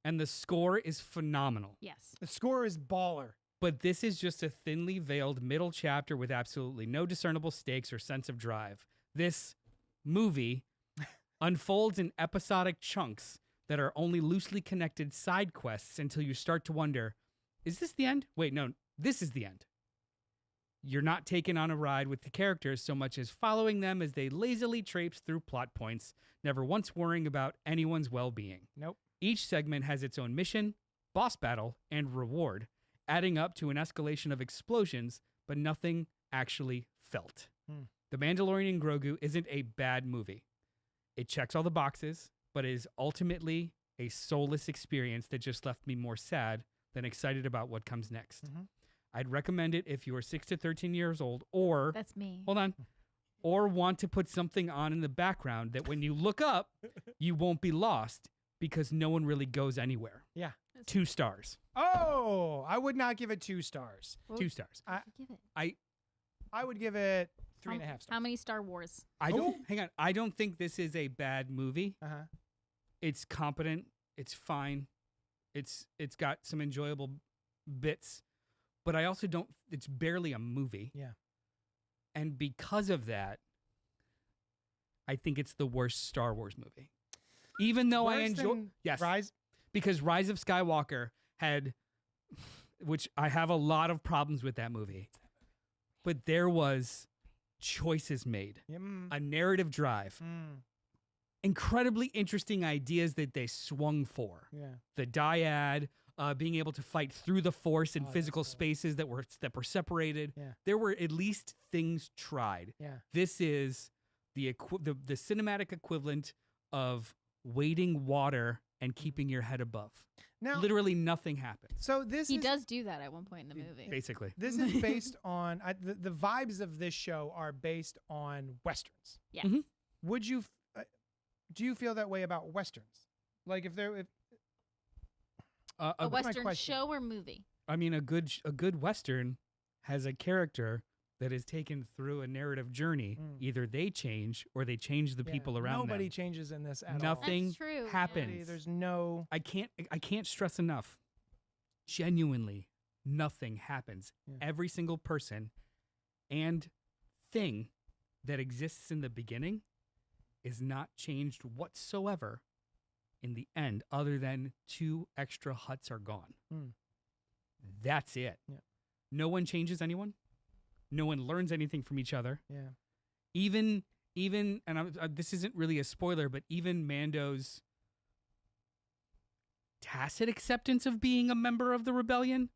And the score is phenomenal.
Yes.
The score is baller.
But this is just a thinly veiled middle chapter with absolutely no discernible stakes or sense of drive. This movie unfolds in episodic chunks that are only loosely connected side quests until you start to wonder, is this the end? Wait, no, this is the end. You're not taken on a ride with the characters so much as following them as they lazily traipse through plot points, never once worrying about anyone's well-being.
Nope.
Each segment has its own mission, boss battle, and reward, adding up to an escalation of explosions, but nothing actually felt. The Mandalorian and Grogu isn't a bad movie. It checks all the boxes, but is ultimately a soulless experience that just left me more sad than excited about what comes next.
Mhm.
I'd recommend it if you are 6 to 13 years old or,
That's me.
hold on, or want to put something on in the background that when you look up, you won't be lost because no one really goes anywhere.
Yeah.
2 stars.
Oh, I would not give it 2 stars.
What
2 stars.
would you give it?
I would give it 3.5 stars.
How many Star Wars?
I don't, hang on, I don't think this is a bad movie.
Uh-huh.
It's competent. It's fine. It's got some enjoyable bits, but I also don't. It's barely a movie.
Yeah.
And because of that, I think it's the worst Star Wars movie. Even though I
Worse
enjoy,
than
yes,
Rise.
because Rise of Skywalker had, which I have a lot of problems with that movie, but there was choices made, a narrative drive. Incredibly interesting ideas that they swung for.
Yeah.
The dyad, being able to fight through the force in
Oh,
physical
that's cool.
spaces that were separated.
Yeah.
There were at least things tried.
Yeah.
This is the cinematic equivalent of wading water and keeping your head above.
Now,
Literally nothing happens.
so this
He
is
does do that at one point in the movie.
Basically,
this is based on the vibes of this show are based on westerns.
Yes.
Mhm.
Would you do you feel that way about westerns? Like if there if
A
my
Western
question.
show or movie?
I mean, a good Western has a character that is taken through a narrative journey. Either they change or they change the
yeah,
people around
nobody
them.
changes in this at
Nothing
That's true. yeah.
happens.
There's no
I can't stress enough. Genuinely, nothing happens.
Yeah.
Every single person and thing that exists in the beginning is not changed whatsoever in the end, other than 2 extra huts are gone. That's it.
Yeah.
No one changes anyone. No one learns anything from each other.
yeah.
Even and this isn't really a spoiler, but even Mando's tacit acceptance of being a member of the rebellion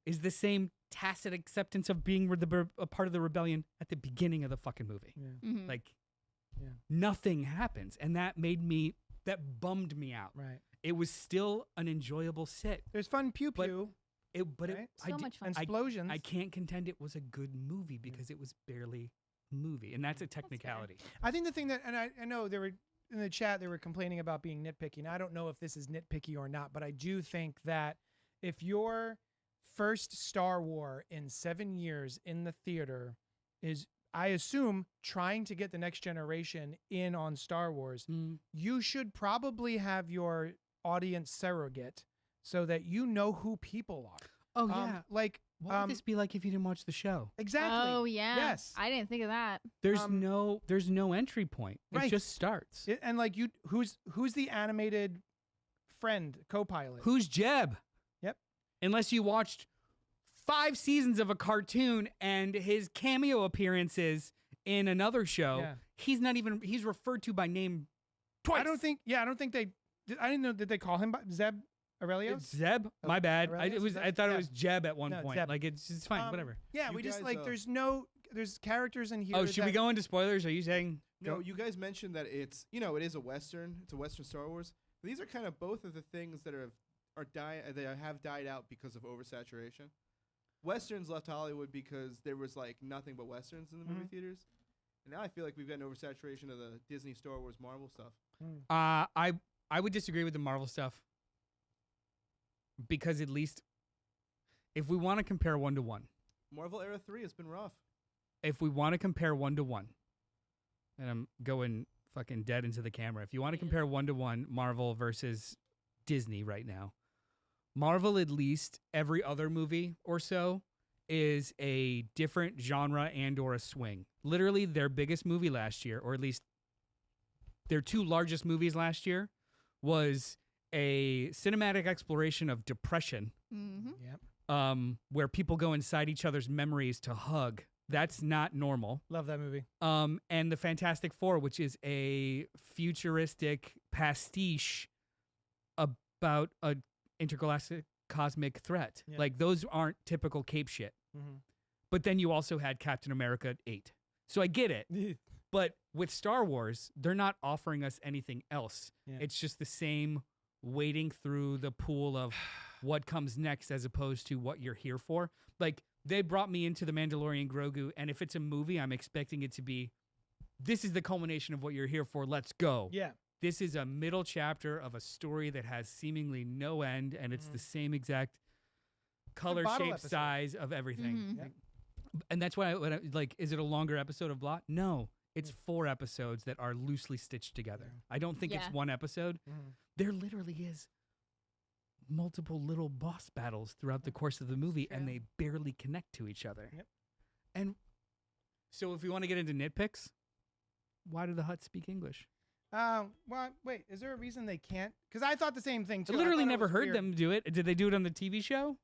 is the same tacit acceptance of being a part of the rebellion at the beginning of the fucking movie.
Yeah.
Mhm.
Like,
Yeah.
nothing happens, and that bummed me out.
Right.
It was still an enjoyable sit,
There's fun pew
But
pew Right?
So much fun.
and explosions.
I can't contend it was a good movie because it was barely a movie, and that's a technicality.
I think the thing that, and I know they were in the chat, they were complaining about being nitpicky. And I don't know if this is nitpicky or not, but I do think that if your first Star War in 7 years in the theater is, I assume trying to get the next generation in on Star Wars, you should probably have your audience surrogate so that you know who people are.
Oh yeah.
Like
What would this be like if you didn't watch the show?
exactly.
Oh yeah.
Yes.
I didn't think of that.
There's no entry point.
Right.
It just starts.
And like who's the animated friend co-pilot?
Who's Jeb?
Yep.
Unless you watched 5 seasons of a cartoon and his cameo appearances in another show, he's referred to by name twice.
I don't think they. I didn't know. Did they call him Zeb Aurelios?
It's Zeb. My bad.
Aurelios?
I thought it was Jeb at one
No,
point.
Zeb.
Like it's fine. Whatever.
Yeah,
You
we just
guys,
like there's characters in here.
Oh, should we go into spoilers? Are you saying?
No, you guys mentioned that it's it is a Western. It's a Western Star Wars. But these are kind of both of the things that they have died out because of oversaturation. Westerns left Hollywood because there was like nothing but Westerns in the movie theaters. And now I feel like we've got an oversaturation of the Disney, Star Wars, Marvel stuff.
I would disagree with the Marvel stuff because at least if we want to compare 1-to-1,
Marvel Era 3 has been rough.
if we want to compare 1-to-1, and I'm going fucking dead into the camera. If you want to compare 1-to-1 Marvel versus Disney right now, Marvel at least every other movie or so is a different genre and or a swing. Literally their biggest movie last year, or at least their 2 largest movies last year, was a cinematic exploration of depression.
Yep.
Where people go inside each other's memories to hug. That's not normal.
Love that movie.
And the Fantastic Four, which is a futuristic pastiche about a intergalactic cosmic threat.
Yeah.
Like those aren't typical cape shit. But then you also had Captain America 8. So I get it. But with Star Wars, they're not offering us anything else.
Yeah.
It's just the same wading through the pool of what comes next as opposed to what you're here for. Like, they brought me into the Mandalorian Grogu, and if it's a movie, I'm expecting it to be, this is the culmination of what you're here for, let's go.
Yeah.
This is a middle chapter of a story that has seemingly no end, and it's the same exact color,
bottle
shape,
episode.
size of everything.
Yep.
And that's why, like, is it a longer episode of Blot? No. It's 4 episodes that are loosely stitched together. I don't think it's one episode. There literally is multiple little boss battles throughout the course of the movie, and they barely connect to each other.
Yep.
And so if we want to get into nitpicks, why do the Hutts speak English?
Well, wait. Is there a reason they can't? Because I thought the same thing too.
I
I
literally
thought it
never
was
heard
weird.
them do it. Did they do it on the TV show?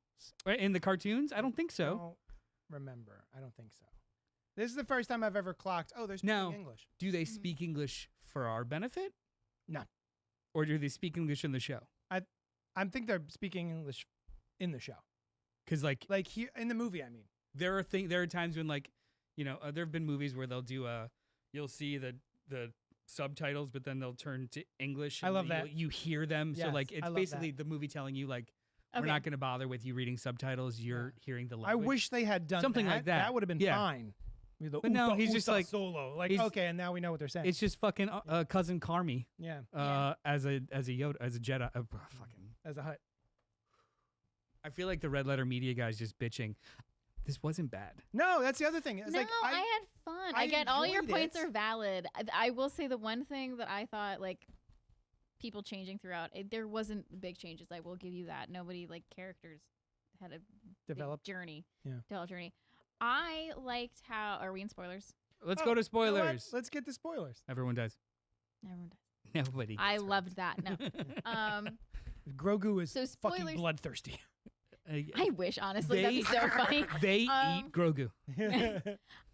Or in the cartoons? I don't think so.
I don't remember. I don't think so. This is the first time I've ever clocked. Oh, they're speaking
Now,
English.
do they speak English for our benefit?
No.
Or do they speak English in the show?
I think they're speaking English in the show.
Because like
here in the movie, I mean.
there are times when, like, you know, there have been movies where they'll do you'll see the subtitles, but then they'll turn to English.
I
and
love that.
You hear them. So
Yes,
like
I
it's
love
basically
that.
the movie telling you, like, we're
Okay.
not going to bother with you reading subtitles. You're hearing the
I
language.
wish they had done
Something like that.
That would have been
Yeah.
fine. With the
But no,
Uta,
he's just
Uta
like-
solo. Like,
he's-
okay, and now we know what they're saying.
It's just fucking cousin Carmi
yeah,
as a Yoda, as a Jedi. Fucking.
as a Hut.
I feel like the Red Letter Media guys just bitching. This wasn't bad.
No, that's the other thing. It's
No,
like
I had fun.
I
I get all your
enjoyed
points
it.
are valid. I will say the one thing that I thought, like, people changing throughout, there wasn't big changes. I will give you that. Nobody, like, characters had a
developed.
big journey.
Yeah.
Developed journey. I liked how. Are we in spoilers?
Let's
Oh,
go to
You know what?
spoilers.
Let's get the spoilers.
Everyone does.
Everyone does.
Nobody.
I
gets hurt.
loved that. No.
Grogu is
So
fucking
spoilers-
bloodthirsty.
I wish, honestly, that'd be so funny.
They
Um,
eat Grogu.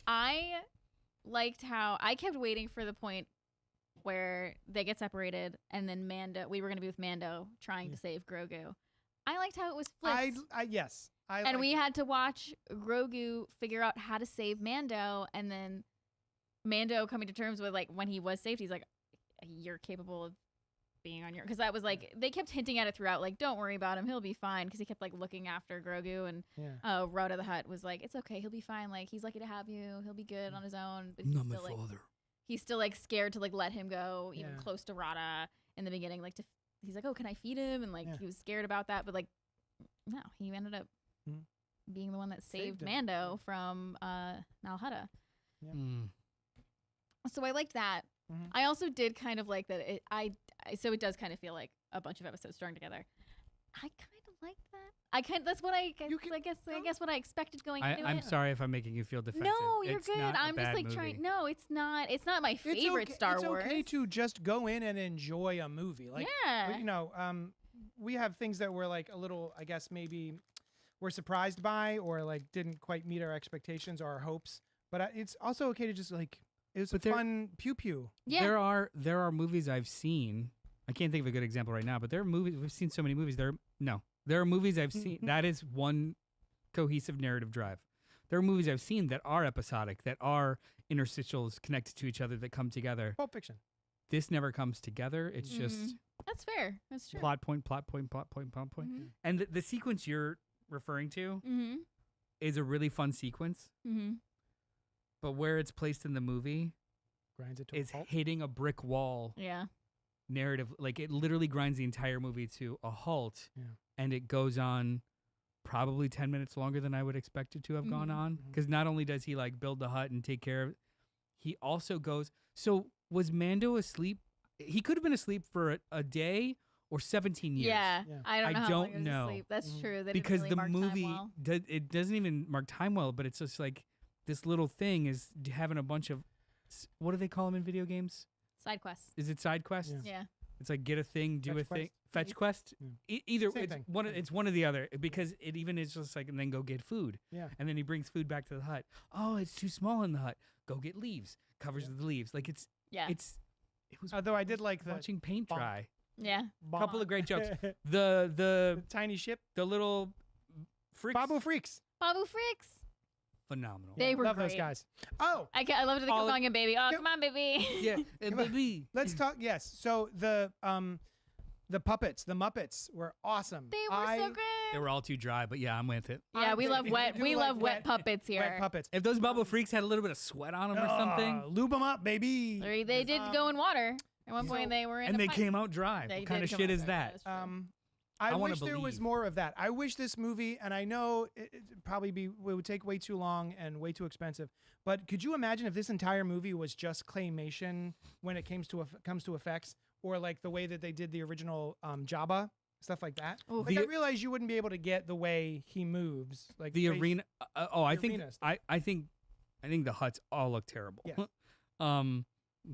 I liked how I kept waiting for the point where they get separated, and then we were going to be with Mando trying to save Grogu. I liked how it was flipped.
Yes.
And we had to watch Grogu figure out how to save Mando, and then Mando coming to terms with, like, when he was saved, he's like, you're capable of being on your, because that was like, they kept hinting at it throughout, like, don't worry about him, he'll be fine, because he kept, like, looking after Grogu, and Rhoda the Hutt was like, it's okay, he'll be fine, like, he's lucky to have you, he'll be good on his own, but he's still, like, he's still, like, scared to, like, let him go even close to Rhoda in the beginning, like, he's like, oh, can I feed him, and, like, he was scared about that, but, like, no, he ended up being the one that saved
him.
Mando from Nal Hutta. So I liked that.
Mhm.
I also did kind of like that. So it does kind of feel like a bunch of episodes strung together. I kind of like that. That's what I guess what I expected going into
I'm
it.
sorry if I'm making you feel defensive.
No, you're
It's
good.
not a
I'm just
bad
like
movie.
trying. No, it's not. It's not my favorite
It's
Star Wars.
It's okay to just go in and enjoy a movie. Like,
yeah.
you know, we have things that we're like a little, I guess maybe we're surprised by or like didn't quite meet our expectations or our hopes. But it's also okay to just like it's a fun pew pew.
Yeah.
There are movies I've seen. I can't think of a good example right now, but there are movies we've seen so many movies. There are movies I've seen that is one cohesive narrative drive. There are movies I've seen that are episodic, that are interstitials connected to each other that come together.
Pulp Fiction.
This never comes together. It's just
That's fair. That's true.
plot point, plot point, plot point, plot point.
Mhm.
And the sequence you're referring to
Mm-hmm.
is a really fun sequence,
Mm-hmm.
but where it's placed in the movie
Grinds it to
is
a halt.
hitting a brick wall
Yeah.
narrative. Like it literally grinds the entire movie to a halt,
Yeah.
and it goes on probably 10 minutes longer than I would expect it to have gone
Mhm.
on.
Mhm.
Because not only does he like build the hut and take care of it, he also goes. So was Mando asleep? He could have been asleep for a day or 17 years.
Yeah.
Yeah.
I don't know.
I
how long
don't
he was
know.
asleep. That's
Mhm.
true. They didn't
Because
really
the
mark time
movie
well.
it doesn't even mark time well, but it's just like this little thing is having a bunch of what do they call them in video games?
Side quests.
Is it side quests?
Yeah.
Yeah.
It's like get a thing, do
Fetch
a thing,
quest?
fetch quest.
Yeah.
Either
Same
it's
thing.
one.
Yeah.
It's one or the other because it even is just like and then go get food.
Yeah.
And then he brings food back to the hut. Oh, it's too small in the hut. Go get leaves. Covers the leaves. Like it was.
Although I did like the
watching paint
bonk.
dry.
Yeah.
Couple of great jokes.
the
The
tiny ship.
little freaks.
Babu Freaks.
Babu Freaks.
Phenomenal.
They were
Love those
great.
guys. Oh,
I loved it. They kept
All-
calling him baby. Oh,
Yep.
come on, baby.
Yeah.
Come on.
baby.
let's talk. Yes. So the puppets, the Muppets were awesome.
They were so good.
They were all too dry, but yeah, I'm with it.
Yeah, we love wet.
do
We
like
love wet puppets here.
Wet puppets.
If those bubble freaks had a little bit of sweat on them or something,
Lube them up, baby.
They did go in water. At one
so-
point, they were in
and
a
they
fight.
came out dry.
They
What kind
did
of
come
shit
out
is
dry,
that?
that's true.
I
wanna
wish there was
believe.
more of that. I wish this movie, and I know it would take way too long and way too expensive. But could you imagine if this entire movie was just claymation when it comes to effects, or like the way that they did the original Jabba, stuff like that?
Ooh.
Like I realize you wouldn't be able to get the way he moves, like
The
way-
arena. I think
arena stuff.
I think the huts all look terrible.
Yes.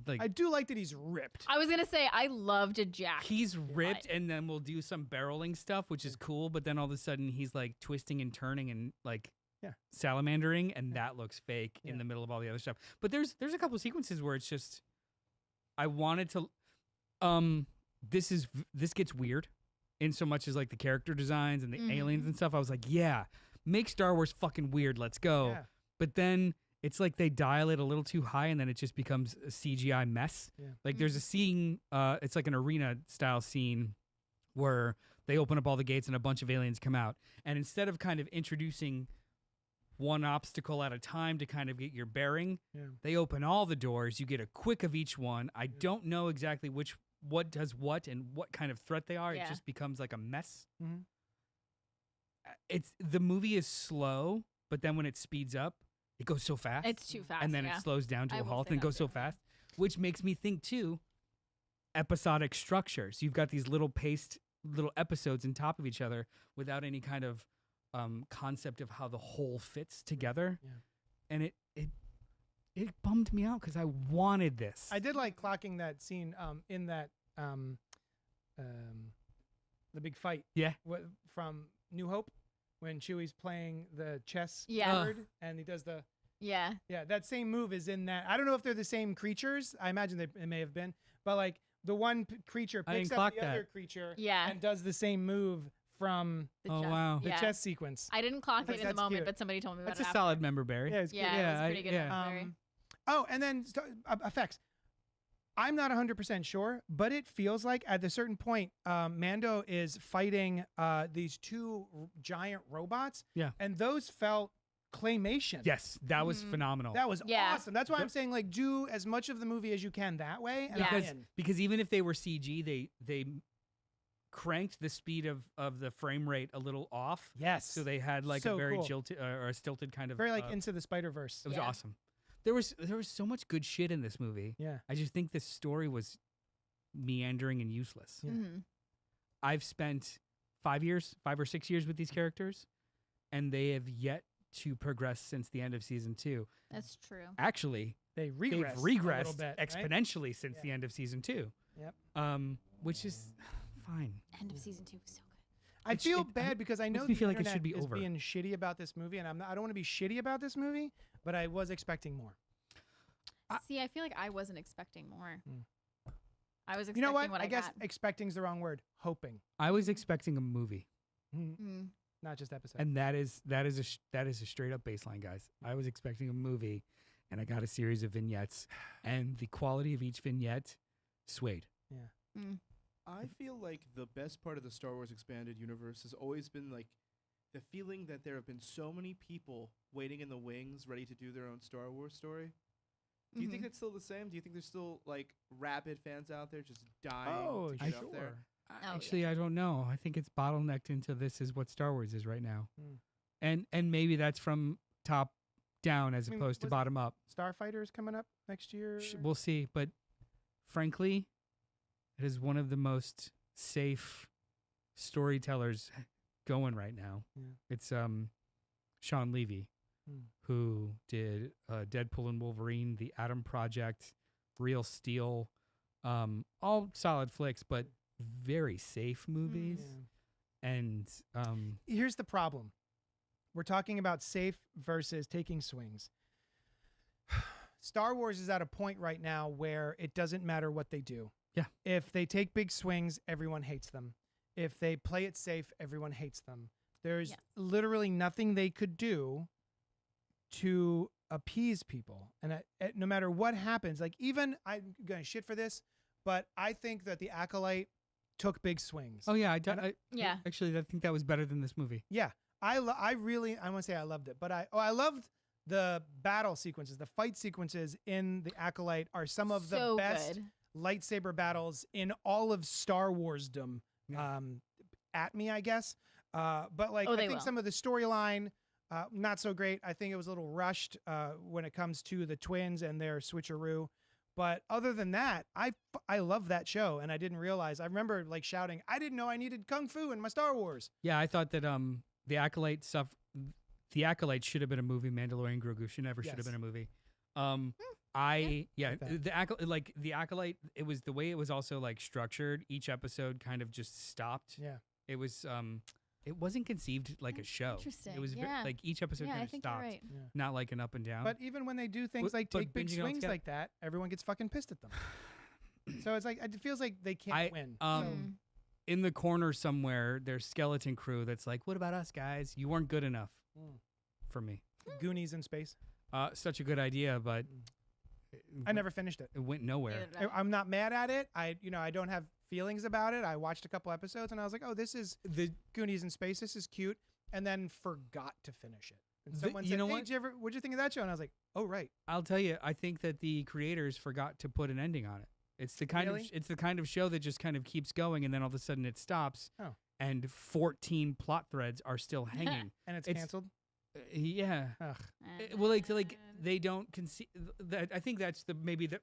Like
I do like that he's ripped.
I was gonna say I loved Jack.
he's ripped, and then we'll do some barreling stuff, which is cool. But then all of a sudden, he's like twisting and turning and like
Yeah.
salamandering, and that looks fake in
Yeah.
the middle of all the other stuff. But there's a couple of sequences where it's just I wanted to. This gets weird, in so much as like the character designs and the aliens and stuff. I was like, yeah, make Star Wars fucking weird. Let's go.
Yeah.
But then it's like they dial it a little too high, and then it just becomes a CGI mess.
Yeah.
Like there's a scene, it's like an arena style scene where they open up all the gates and a bunch of aliens come out. And instead of kind of introducing one obstacle at a time to kind of get your bearing,
Yeah.
they open all the doors. You get a quick of each one. I don't know exactly what does what and what kind of threat they are.
Yeah.
It just becomes like a mess.
Mhm.
The movie is slow, but then when it speeds up, it goes so fast.
It's too fast.
and then
yeah.
it slows down to
I
a
will
halt
say
and
that
goes so
too.
fast, which makes me think too episodic structures. You've got these little episodes on top of each other without any kind of concept of how the whole fits together.
Yeah.
And it bummed me out because I wanted this.
I did like clocking that scene in that the big fight.
Yeah.
From New Hope when Chewie's playing the chess
Yeah.
board and he does the
Yeah.
that same move is in that. I don't know if they're the same creatures. I imagine it may have been, but like the one creature
I
picks
didn't
up
clock
the other
that.
creature
Yeah.
and does the same move from
The
Oh,
chess.
wow.
the
Yeah.
chess sequence.
I didn't clock it in the
That's
moment,
cute.
but somebody told me about
That's
it.
a solid member, Barry.
Yeah, it's
Yeah,
cute.
it was pretty good.
yeah.
Very.
Oh, and then effects. I'm not 100% sure, but it feels like at a certain point, Mando is fighting these two giant robots.
Yeah.
And those felt claymation.
Yes, that was
Mhm.
phenomenal.
That was
Yeah.
awesome. That's why I'm
Yep.
saying, like, do as much of the movie as you can that way. And
Yeah.
I'm
because
in.
because even if they were CG, they cranked the speed of the frame rate a little off.
Yes.
So they had like
So
a very
cool.
jilted or a stilted kind of
Very like Into the Spider-Verse.
it was
Yeah.
awesome. There was so much good shit in this movie.
Yeah.
I just think this story was meandering and useless.
Yeah.
Mm-hmm.
I've spent 5 or 6 years with these characters, and they have yet to progress since the end of season 2.
That's true.
Actually,
They've
they've
regressed a little
regressed
bit, right?
exponentially since
Yeah.
the end of season 2.
Yep.
Which is fine.
End of season 2 was so good.
I
It's-
feel
it-
bad because I know
makes me
the
feel like it
internet
should be
is
over.
being shitty about this movie, and I don't want to be shitty about this movie, but I was expecting more.
See, I feel like I wasn't expecting more.
Mm.
I was expecting
You know what?
what
I guess
got.
expecting's the wrong word. Hoping,
I was expecting a movie,
Mm.
not just episode.
and that is a straight up baseline, guys. I was expecting a movie, and I got a series of vignettes, and the quality of each vignette swayed.
I feel like the best part of the Star Wars expanded universe has always been like the feeling that there have been so many people waiting in the wings ready to do their own Star Wars story. Do you think
Mhm.
that's still the same? Do you think there's still like rabid fans out there just dying
Oh,
to get up there?
Actually, I don't know. I think it's bottlenecked into this is what Star Wars is right now,
Mm.
and maybe that's from top down as
I mean,
opposed to
was-
bottom up.
Starfighter's coming up next year.
We'll see, but frankly, it is one of the most safe storytellers going right now.
Yeah.
It's Sean Levy,
Hmm.
who did Deadpool and Wolverine, The Atom Project, Real Steel, all solid flicks, but very safe movies.
Yeah.
And
Here's the problem. We're talking about safe versus taking swings. Star Wars is at a point right now where it doesn't matter what they do.
Yeah.
If they take big swings, everyone hates them. If they play it safe, everyone hates them. There's
Yes.
literally nothing they could do to appease people. And no matter what happens, like even I'm going to shit for this, but I think that The Acolyte took big swings.
oh yeah,
Yeah.
actually I think that was better than this movie.
Yeah, I want to say I loved it, but I loved the battle sequences. The fight sequences in The Acolyte are some of the
So
best
good.
lightsaber battles in all of Star Warsdom.
Yeah.
At me, I guess. But like,
Oh,
I
they
think
will.
some of the storyline, not so great. I think it was a little rushed when it comes to the twins and their switcheroo. But other than that, I love that show, and I didn't realize. I remember like shouting, "I didn't know I needed kung fu in my Star Wars."
Yeah, I thought that the Acolyte stuff, the Acolyte should have been a movie. Mandalorian Grogu should have
Yes.
been a movie.
Like that.
The Acolyte. It was the way it was also like structured. Each episode kind of just stopped.
Yeah.
It was it wasn't conceived like a show.
Interesting,
It was
yeah.
like each episode
Yeah,
kind
I
of
think you're
stopped,
right.
not like an up and down.
But even when they do things like
but
take big
binging all
swings
together.
like that, everyone gets fucking pissed at them. So it's like it feels like they can't win.
Mm.
In the corner somewhere, there's skeleton crew that's like, "What about us, guys? You weren't good enough
Mm.
for me."
Goonies in space.
Such a good idea, but
I never finished it.
it went nowhere.
Neither did I.
I'm not mad at it. I don't have feelings about it. I watched a couple episodes and I was like, "Oh, this is
The
Goonies in space. This is cute," and then forgot to finish it. And
The-
someone
you
said,
know
"Hey,
what?
what'd you think of that show?" And I was like, "Oh, right."
I'll tell you, I think that the creators forgot to put an ending on it. It's the kind
Really?
of it's the kind of show that just kind of keeps going, and then all of a sudden it stops,
Oh.
and 14 plot threads are still hanging.
And it's
It's-
canceled.
Yeah.
Ugh.
Well, like they don't conceive. I think that's maybe that's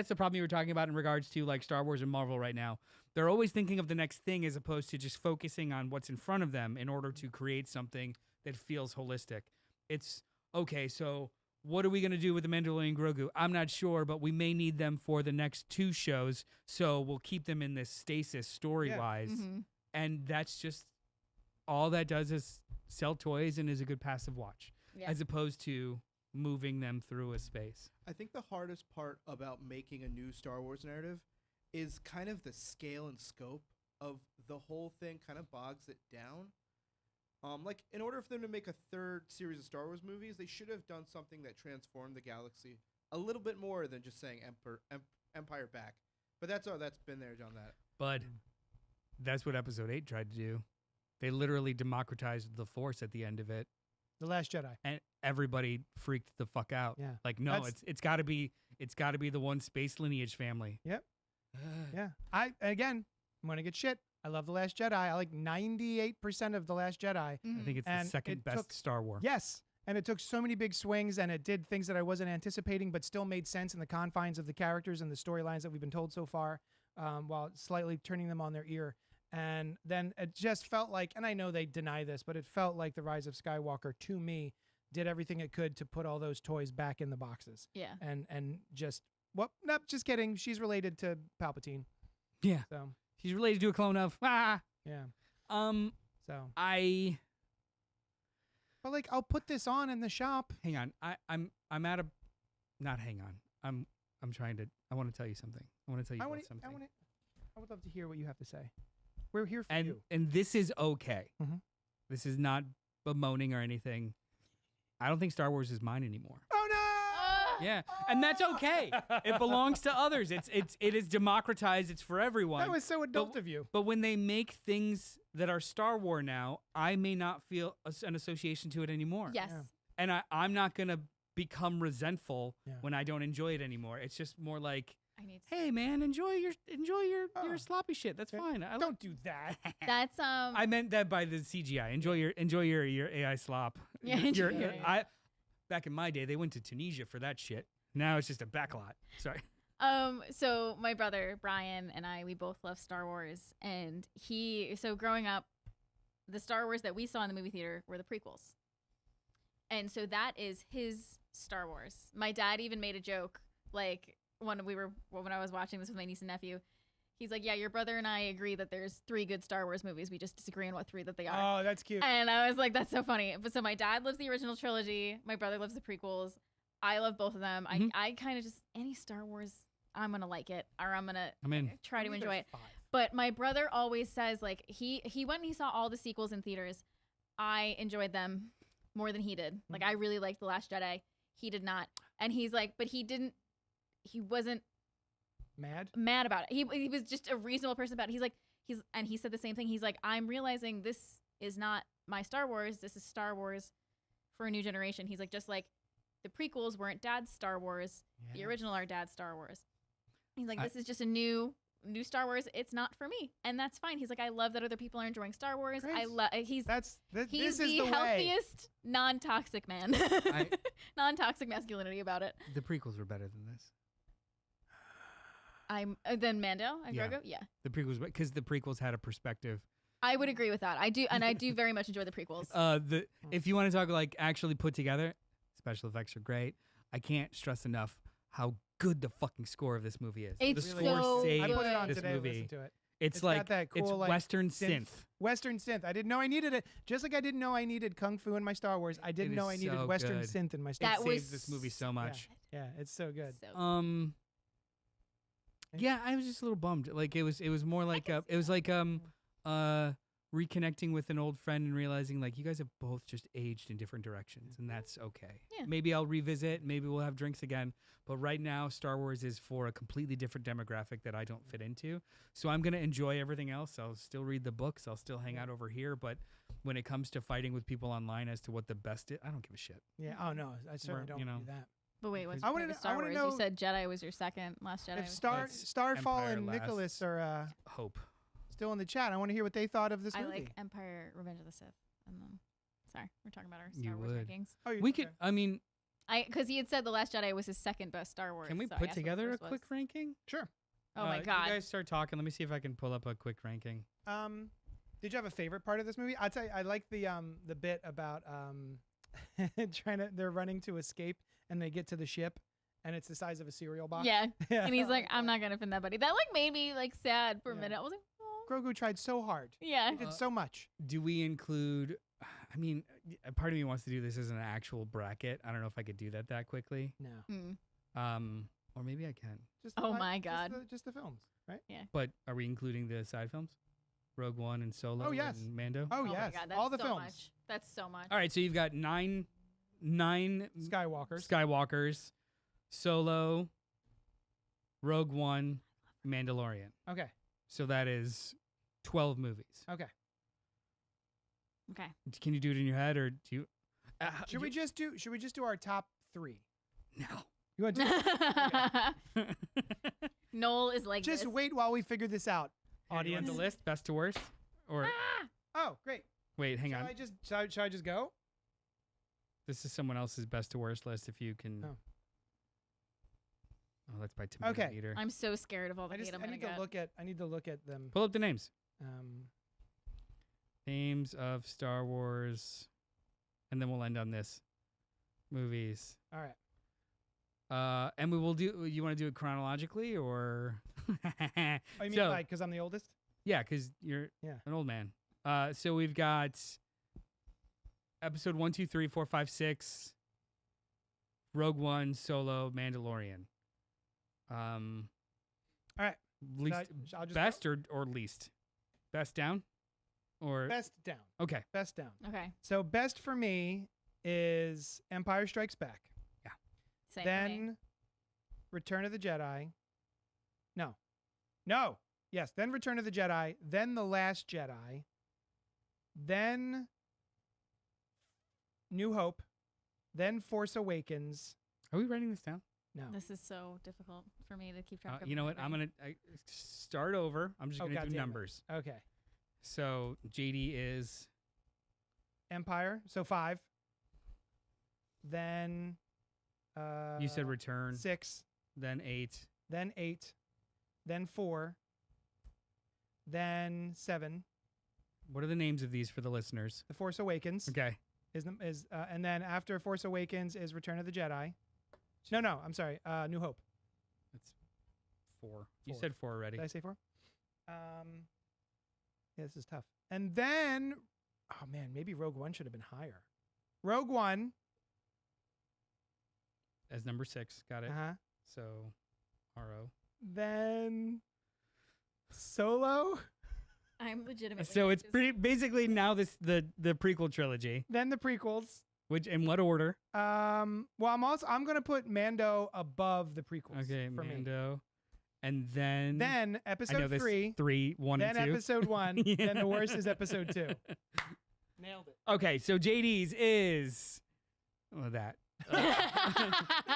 the problem you were talking about in regards to like Star Wars and Marvel right now. They're always thinking of the next thing as opposed to just focusing on what's in front of them in order to create something that feels holistic. It's okay. So what are we going to do with the Mandalorian Grogu? I'm not sure, but we may need them for the next 2 shows. So we'll keep them in this stasis story-wise.
Mhm.
And that's just all that does is sell toys and is a good passive watch,
Yeah.
as opposed to moving them through a space.
I think the hardest part about making a new Star Wars narrative is kind of the scale and scope of the whole thing kind of bogs it down. Like, in order for them to make a third series of Star Wars movies, they should have done something that transformed the galaxy a little bit more than just saying Empire back. But that's been there, done that.
But that's what Episode 8 tried to do. They literally democratized the Force at the end of it,
The Last Jedi.
and everybody freaked the fuck out.
Yeah.
Like, no,
That's-
it's got to be the one space lineage family.
Yep. Yeah. I'm gonna get shit. I love The Last Jedi. I like 98% of The Last Jedi.
I think it's the
And
second
it
best
took-
Star Wars.
Yes. and it took so many big swings, and it did things that I wasn't anticipating, but still made sense in the confines of the characters and the storylines that we've been told so far, while slightly turning them on their ear. And then it just felt like, and I know they deny this, but it felt like The Rise of Skywalker, to me, did everything it could to put all those toys back in the boxes.
Yeah.
And just, nope, just kidding. She's related to Palpatine.
Yeah.
So,
She's related to a clone of.
yeah.
So
But like, I'll put this on in the shop.
hang on. I'm at a. Not hang on. I'm trying to. I want to tell you something. I want to tell you about something.
I would love to hear what you have to say. We're here for
and
you.
and this is okay.
Mhm.
This is not bemoaning or anything. I don't think Star Wars is mine anymore.
Oh no!
Yeah, and that's okay. It belongs to others. It is democratized. It's for everyone.
That was so adult of you.
But when they make things that are Star Wars now, I may not feel an association to it anymore.
Yes.
Yeah.
And I'm not gonna become resentful
Yeah.
when I don't enjoy it anymore. It's just more like,
I need to.
hey man, enjoy your
Oh.
sloppy shit. That's
Okay.
fine.
Don't do that.
That's
I meant that by the CGI. Enjoy your AI slop.
Yeah,
Your-
enjoy it.
back in my day, they went to Tunisia for that shit. Now it's just a backlot. Sorry.
So my brother Brian and I, we both love Star Wars, and so growing up, the Star Wars that we saw in the movie theater were the prequels, and so that is his Star Wars. My dad even made a joke, like when I was watching this with my niece and nephew. He's like, yeah, your brother and I agree that there's 3 good Star Wars movies. We just disagree on what 3 that they are.
Oh, that's cute.
And I was like, that's so funny. But so my dad loves the original trilogy. My brother loves the prequels. I love both of them.
Mhm.
I kind of just, any Star Wars, I'm going to like it, or I'm going to
I'm in.
try to
Maybe
enjoy
there's
it.
5.
But my brother always says, like, he went and he saw all the sequels in theaters. I enjoyed them more than he did. Like, I really liked The Last Jedi. He did not. And he's like, but he wasn't mad about it. He was just a reasonable person about it. He's like, and he said the same thing. He's like, I'm realizing this is not my Star Wars. This is Star Wars for a new generation. He's like, just like the prequels weren't Dad's Star Wars. The original are Dad's Star Wars. He's like, this is just a new Star Wars. It's not for me, and that's fine. He's like, I love that other people are enjoying Star Wars.
Great.
I love. He's
This is
the
the way.
healthiest non-toxic man. Non-toxic masculinity about it.
The prequels were better than this.
I'm then Mando and
Yeah.
Grogu. Yeah,
The prequels, because the prequels had a perspective.
I would agree with that. I do, and I do very much enjoy the prequels.
If you want to talk like actually put together, special effects are great. I can't stress enough how good the fucking score of this movie is.
It's
the
so
score saved
I put it on
this
today.
movie.
Listen to it.
It's
It's
like
got that cool,
it's
like,
Western
synth.
synth.
Western synth. I didn't know I needed it. Just like I didn't know I needed Kung Fu in my Star Wars. I didn't
It
know
is
I needed
so
Western
good.
synth in my Star
That
Wars.
It
was
saves this movie so much.
Yeah, it's so good.
So
Yeah, I was just a little bummed. Like it was more like
can
it was like reconnecting with an old friend and realizing like you guys have both just aged in different directions, and that's okay.
Yeah.
Maybe I'll revisit. Maybe we'll have drinks again. But right now, Star Wars is for a completely different demographic that I don't fit into. So I'm gonna enjoy everything else. I'll still read the books. I'll still hang out over here. But when it comes to fighting with people online as to what the best is, I don't give a shit.
Yeah. Oh no, I certainly don't
you know,
do that.
But wait, what's
I
your
wanna
favorite
kn- I
Star
wanna
Wars?
know
You said Jedi was your second. Last Jedi.
If
was
That's
Starfall
Empire
and
last.
Nicholas are
Hope.
still in the chat, I want to hear what they thought of this
I
movie.
like Empire, Revenge of the Sith, and then sorry, we're talking about our
You
Star Wars
would.
rankings.
Oh,
We could. I mean,
Because he had said the Last Jedi was his second best Star Wars.
can we
so I
put
asked what the
together a
first
quick
was.
ranking?
Sure.
Oh my
You
god!
guys start talking. Let me see if I can pull up a quick ranking.
Did you have a favorite part of this movie? I'll tell you, I like the bit about they're running to escape and they get to the ship and it's the size of a cereal box.
Yeah, and he's
Oh
like,
my
I'm
God.
not gonna fin that, buddy. That like made me like sad for a
Yeah.
minute. I was like, oh.
Grogu tried so hard.
Yeah.
He did so much.
Do we include? I mean, a part of me wants to do this as an actual bracket. I don't know if I could do that quickly.
No.
Mm.
Or maybe I can.
Just
Oh
the-
my
just
God.
Just the films, right?
But are we including the side films? Rogue One and Solo.
Oh, yes.
And Mando.
Oh,
my
yes.
God, that's
All the
so
films.
Much. That's so much.
All right, so you've got nine
Skywalkers.
Skywalkers, Solo, Rogue One, Mandalorian.
Okay.
So that is 12 movies.
Okay.
Okay.
Can you do it in your head, or do you?
Should we just do our top 3?
No.
You want to
Noel is like
just
this.
wait while we figure this out,
Here, do you want
audience?
the list, best to worst, or
Ah!
Oh, great.
wait, hang
Shall
on.
I just shall I just go?
This is someone else's best to worst list. If you can.
Oh.
Oh, that's by Tomato
Okay.
Meter.
I'm so scared of all the hate I'm
I
gonna
need
get.
to look at them.
Pull up the names.
Um,
Names of Star Wars, and then we'll end on this. Movies.
all right.
And we will do. You want to do it chronologically, or?
Oh, you mean
So-
like because I'm the oldest?
Yeah, because you're
Yeah.
an old man. So we've got episode 1, 2, 3, 4, 5, 6, Rogue One, Solo, Mandalorian. All
right.
Least,
I'll just
best or least? Best down, or
Best down.
okay.
Best down.
Okay.
So best for me is Empire Strikes Back.
Same for me.
Then Return of the Jedi. No. Yes. Then Return of the Jedi. Then The Last Jedi. Then New Hope. Then Force Awakens.
Are we writing this down?
No.
This is so difficult for me to keep track of.
You know what? I'm
everything.
gonna start over. I'm just
Oh,
gonna
God
do
damn it.
numbers.
Okay.
So JD is
Empire. So 5. Then
you said return,
6.
then 8.
Then 8. Then 4. Then 7.
What are the names of these for the listeners?
The Force Awakens.
Okay.
And then after Force Awakens is Return of the Jedi. No, I'm sorry. New Hope.
That's 4. You
4.
said 4 already.
Did I say 4? Yeah, this is tough. And then, oh man, maybe Rogue One should have been higher. Rogue One.
As number 6. Got it.
Uh-huh.
So RO.
Then Solo.
I'm legitimately.
So it's
confused.
pretty basically now the prequel trilogy.
Then the prequels.
Which in what order?
Well, I'm gonna put Mando above the prequels.
Okay,
for
Mando. And then
Then
I know
episode
this
3.
3, 1
Then
and 2.
episode 1.
Yeah.
Then the worst is episode 2. Nailed it.
Okay, so JD's is that.
The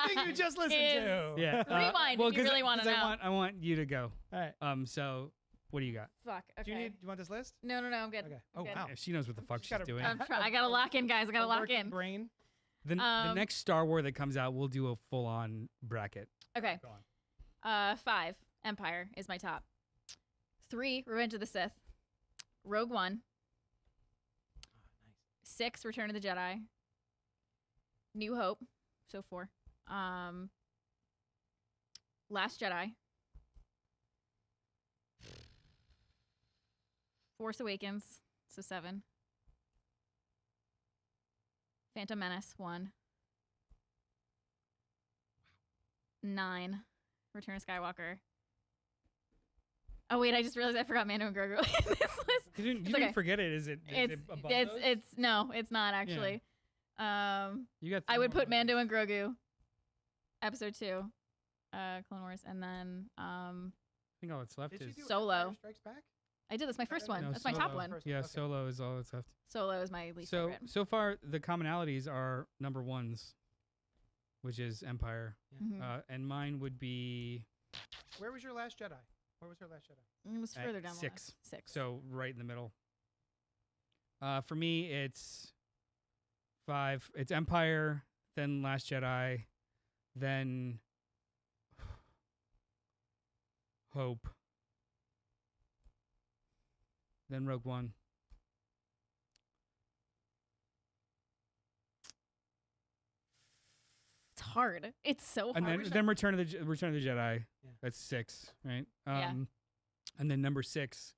thing you just listened
Is-
to.
Yeah.
Rewind if you
'cause-
really wanna
'cause
know.
I want you to go.
All right.
So what do you got?
Fuck. Okay.
Do you want this list?
No, I'm good.
Okay.
I'm
Oh
good.
wow.
If she knows what the fuck
She's
she's
got a-
doing.
I gotta lock in, guys. I gotta
A
lock
working
in.
Brain.
The next Star Wars that comes out, we'll do a full on bracket.
Okay.
Go on.
5. Empire is my top. 3. Revenge of the Sith. Rogue One. 6. Return of the Jedi. New Hope. So 4. Last Jedi. Force Awakens. So 7. Phantom Menace. 1. 9. Return of Skywalker. Oh wait, I just realized I forgot Mando and Grogu in this list.
You didn't
okay.
forget it. Is it above those?
It's no, it's not actually.
You got
I
3
would
more
put Mando
movies.
and Grogu, episode 2, Clone Wars, and then
I think all that's left
Did you
is
do
Solo.
Empire Strikes Back?
I did. That's my first one.
No,
That's my top
Solo.
one.
First
yeah.
okay.
Solo is all that's left.
Solo is my least
So
favorite.
far the commonalities are number 1s, which is Empire,
Mhm.
and mine would be
Where was your Last Jedi? Where was her Last Jedi?
It was
at
further down
6.
the list. 6.
So right in the middle. For me, it's 5. It's Empire, then Last Jedi, then Hope, then Rogue One.
It's hard. It's so hard.
And then Return of the Jedi.
Yeah.
That's 6, right?
Yeah.
And then number 6.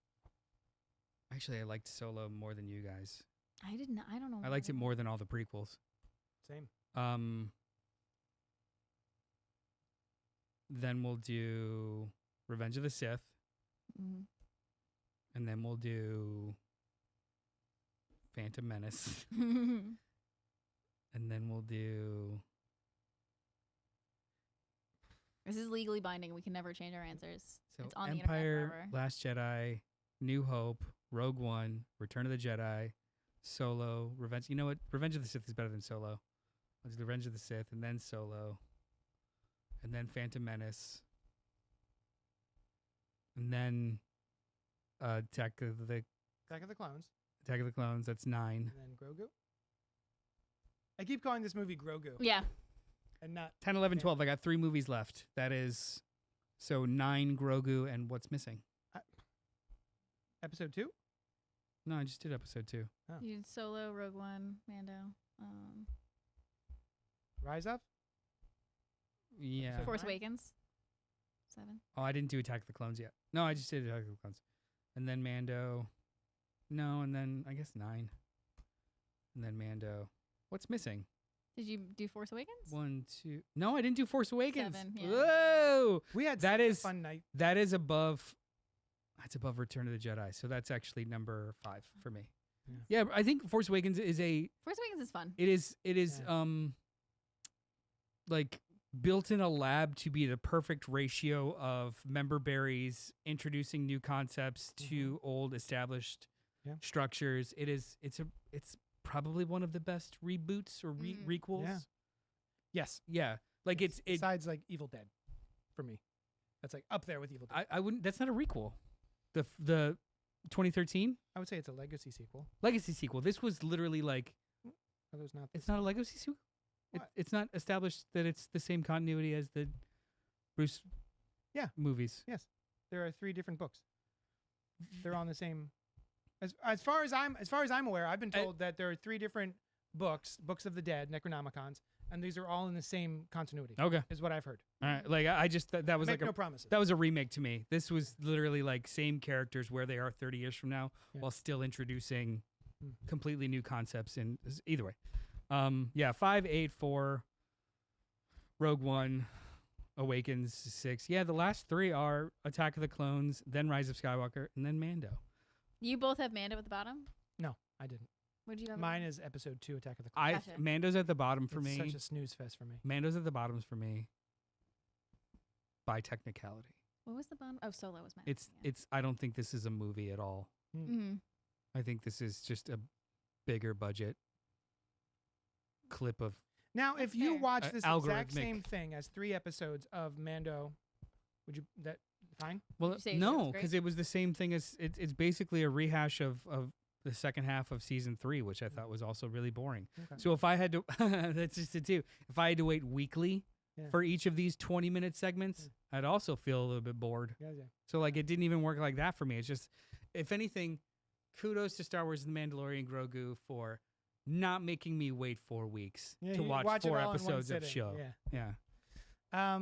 Actually, I liked Solo more than you guys.
I didn't. I don't know.
I liked it more than all the prequels.
Same.
Then we'll do Revenge of the Sith,
Mhm.
and then we'll do Phantom Menace,
Mm-hmm.
and then we'll do
This is legally binding. We can never change our answers.
so
It's on the internet
Empire,
forever.
Last Jedi, New Hope, Rogue One, Return of the Jedi, Solo, Revenge. You know what? Revenge of the Sith is better than Solo. I'll do Revenge of the Sith, and then Solo, and then Phantom Menace, and then Attack of the
Attack of the Clones.
Clones. That's 9.
And then Grogu. I keep calling this movie Grogu
Yeah.
and not
10, 11, 12. I got 3 movies left. That is, so 9 Grogu and what's missing?
episode 2.
No, I just did episode 2.
You did Solo, Rogue One, Mando.
Rise of.
Yeah.
Episode
Force
9?
Awakens. 7.
Oh, I didn't do Attack of the Clones yet. No, I just did Attack of the Clones. And then Mando. No, and then I guess 9. And then Mando. What's missing?
Did you do Force Awakens?
1, 2. No, I didn't do Force Awakens.
7, yeah.
Whoa!
We had
That
such a
is-
fun night.
That is above. That's above Return of the Jedi. So that's actually number 5 for me. Yeah, I think Force Awakens is
Force Awakens is fun.
It is
Yeah.
like built in a lab to be the perfect ratio of member berries introducing new concepts to old established
Yeah.
structures. It's probably one of the best reboots or requels.
Yeah. Yes.
Yeah. Like
Yes.
it
Besides like Evil Dead, for me, that's like up there with Evil Dead.
I wouldn't, that's not a requel. The 2013
I would say it's a legacy sequel.
legacy sequel. This was literally like,
Are those not?
it's not a legacy sequel.
What?
It's not established that it's the same continuity as the Bruce movies.
Yes, there are 3 different books. They're on the same. As far as I'm aware, I've been told that there are 3 different books of the dead, Necronomicons, and these are all in the same continuity.
Okay.
Is what I've heard.
All right. Like I just that was
Make
like
no promises.
that was a remake to me. This was literally like same characters where they are 30 years from now,
Yeah.
while still introducing
Mm.
completely new concepts. In either way, 5, 8, 4, Rogue One, Awakens 6. Yeah, the last 3 are Attack of the Clones, then Rise of Skywalker, and then Mando.
You both have Mando at the bottom?
No, I didn't.
What did you have?
Mine is episode 2, Attack of the Clones.
Gotcha.
Mando's at the bottom for
It's
me.
such a snooze fest for me.
Mando's at the bottoms for me. By technicality,
What was the bottom? Oh, Solo was Mando.
it's. I don't think this is a movie at all.
Mm-hmm.
I think this is just a bigger budget clip of.
Now, if
That's
you
fair.
watch this exact
Algorithmic.
same thing as 3 episodes of Mando, would you that fine?
Well,
you say that was
no,
great?
because it was the same thing as it's basically a rehash of the second half of season 3, which I thought was also really boring.
Okay.
So if I had to, that's just it too. If I had to wait weekly
Yeah.
for each of these 20-minute segments, I'd also feel a little bit bored.
Yeah.
So like it didn't even work like that for me. It's just, if anything, kudos to Star Wars and the Mandalorian Grogu for not making me wait 4 weeks
Yeah,
to
you
watch
watch it
4
all in one
episodes of
sitting,
show.
yeah.
Yeah.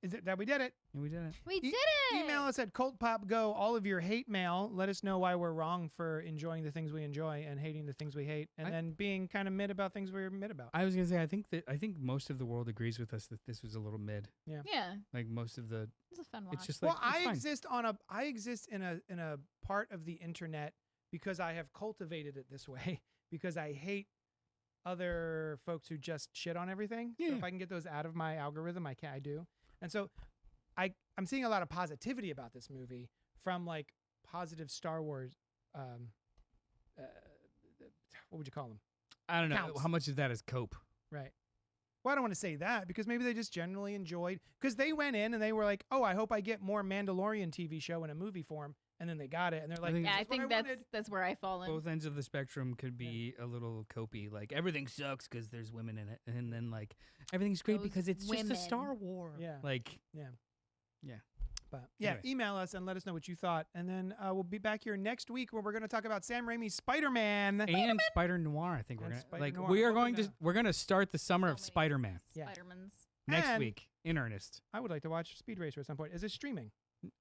Is it that we did it?
And we did it.
We
E-
did it!
Email us at CultPopGo, all of your hate mail. Let us know why we're wrong for enjoying the things we enjoy and hating the things we hate, and then being kind of mid about things we're mid about.
I was gonna say I think most of the world agrees with us that this was a little mid.
Yeah.
Like most of the,
It was a fun watch.
it's just like
Well,
it's
I
fine.
exist in a part of the internet because I have cultivated it this way because I hate other folks who just shit on everything. So
Yeah.
if I can get those out of my algorithm, I do. And so I'm seeing a lot of positivity about this movie from like positive Star Wars what would you call them?
I don't know
counts.
how much of that is cope.
Right. Well, I don't want to say that because maybe they just generally enjoyed because they went in and they were like, "Oh, I hope I get more Mandalorian TV show in a movie form," and then they got it and they're like,
think-
yeah, I
"This is what
think
wanted."
that's where I fall in.
Both ends of the spectrum could be a little copey. Like everything sucks because there's women in it, and then like everything's great
Those
because it's just
women.
a Star War.
Yeah.
Like
But yeah,
Anyway.
email us and let us know what you thought, and then we'll be back here next week where we're going to talk about Sam Raimi's Spider-Man.
and Spider Noir. I think we're
And
gonna
Spider
like
Noir.
we are
What we're
going to
gonna-
we're gonna start the summer
So
of
many
Spider-Man
Yeah.
Spider-Mans.
next
And-
week in earnest.
I would like to watch Speed Racer at some point. Is it streaming?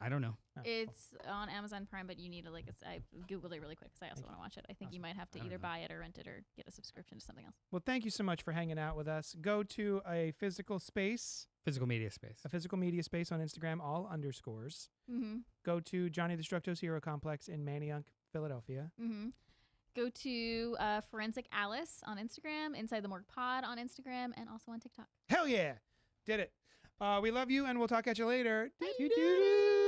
I don't know.
Oh, cool.
It's on Amazon Prime, but you need to I googled it really quick because I also
Thank
want to watch it. I think you
Awesome.
might have to
I don't
either
know.
buy it or rent it or get a subscription to something else.
Well, thank you so much for hanging out with us. Go to a physical space,
Physical media space.
a physical media space on Instagram, all underscores.
Mm-hmm.
Go to Johnny Destructo's Hero Complex in Manayunk, Philadelphia.
Mm-hmm. Go to Forensic Alice on Instagram, Inside the Morgue Pod on Instagram, and also on TikTok.
Hell yeah! Did it. We love you, and we'll talk at you later.
Bye.
Doo-doo-doo.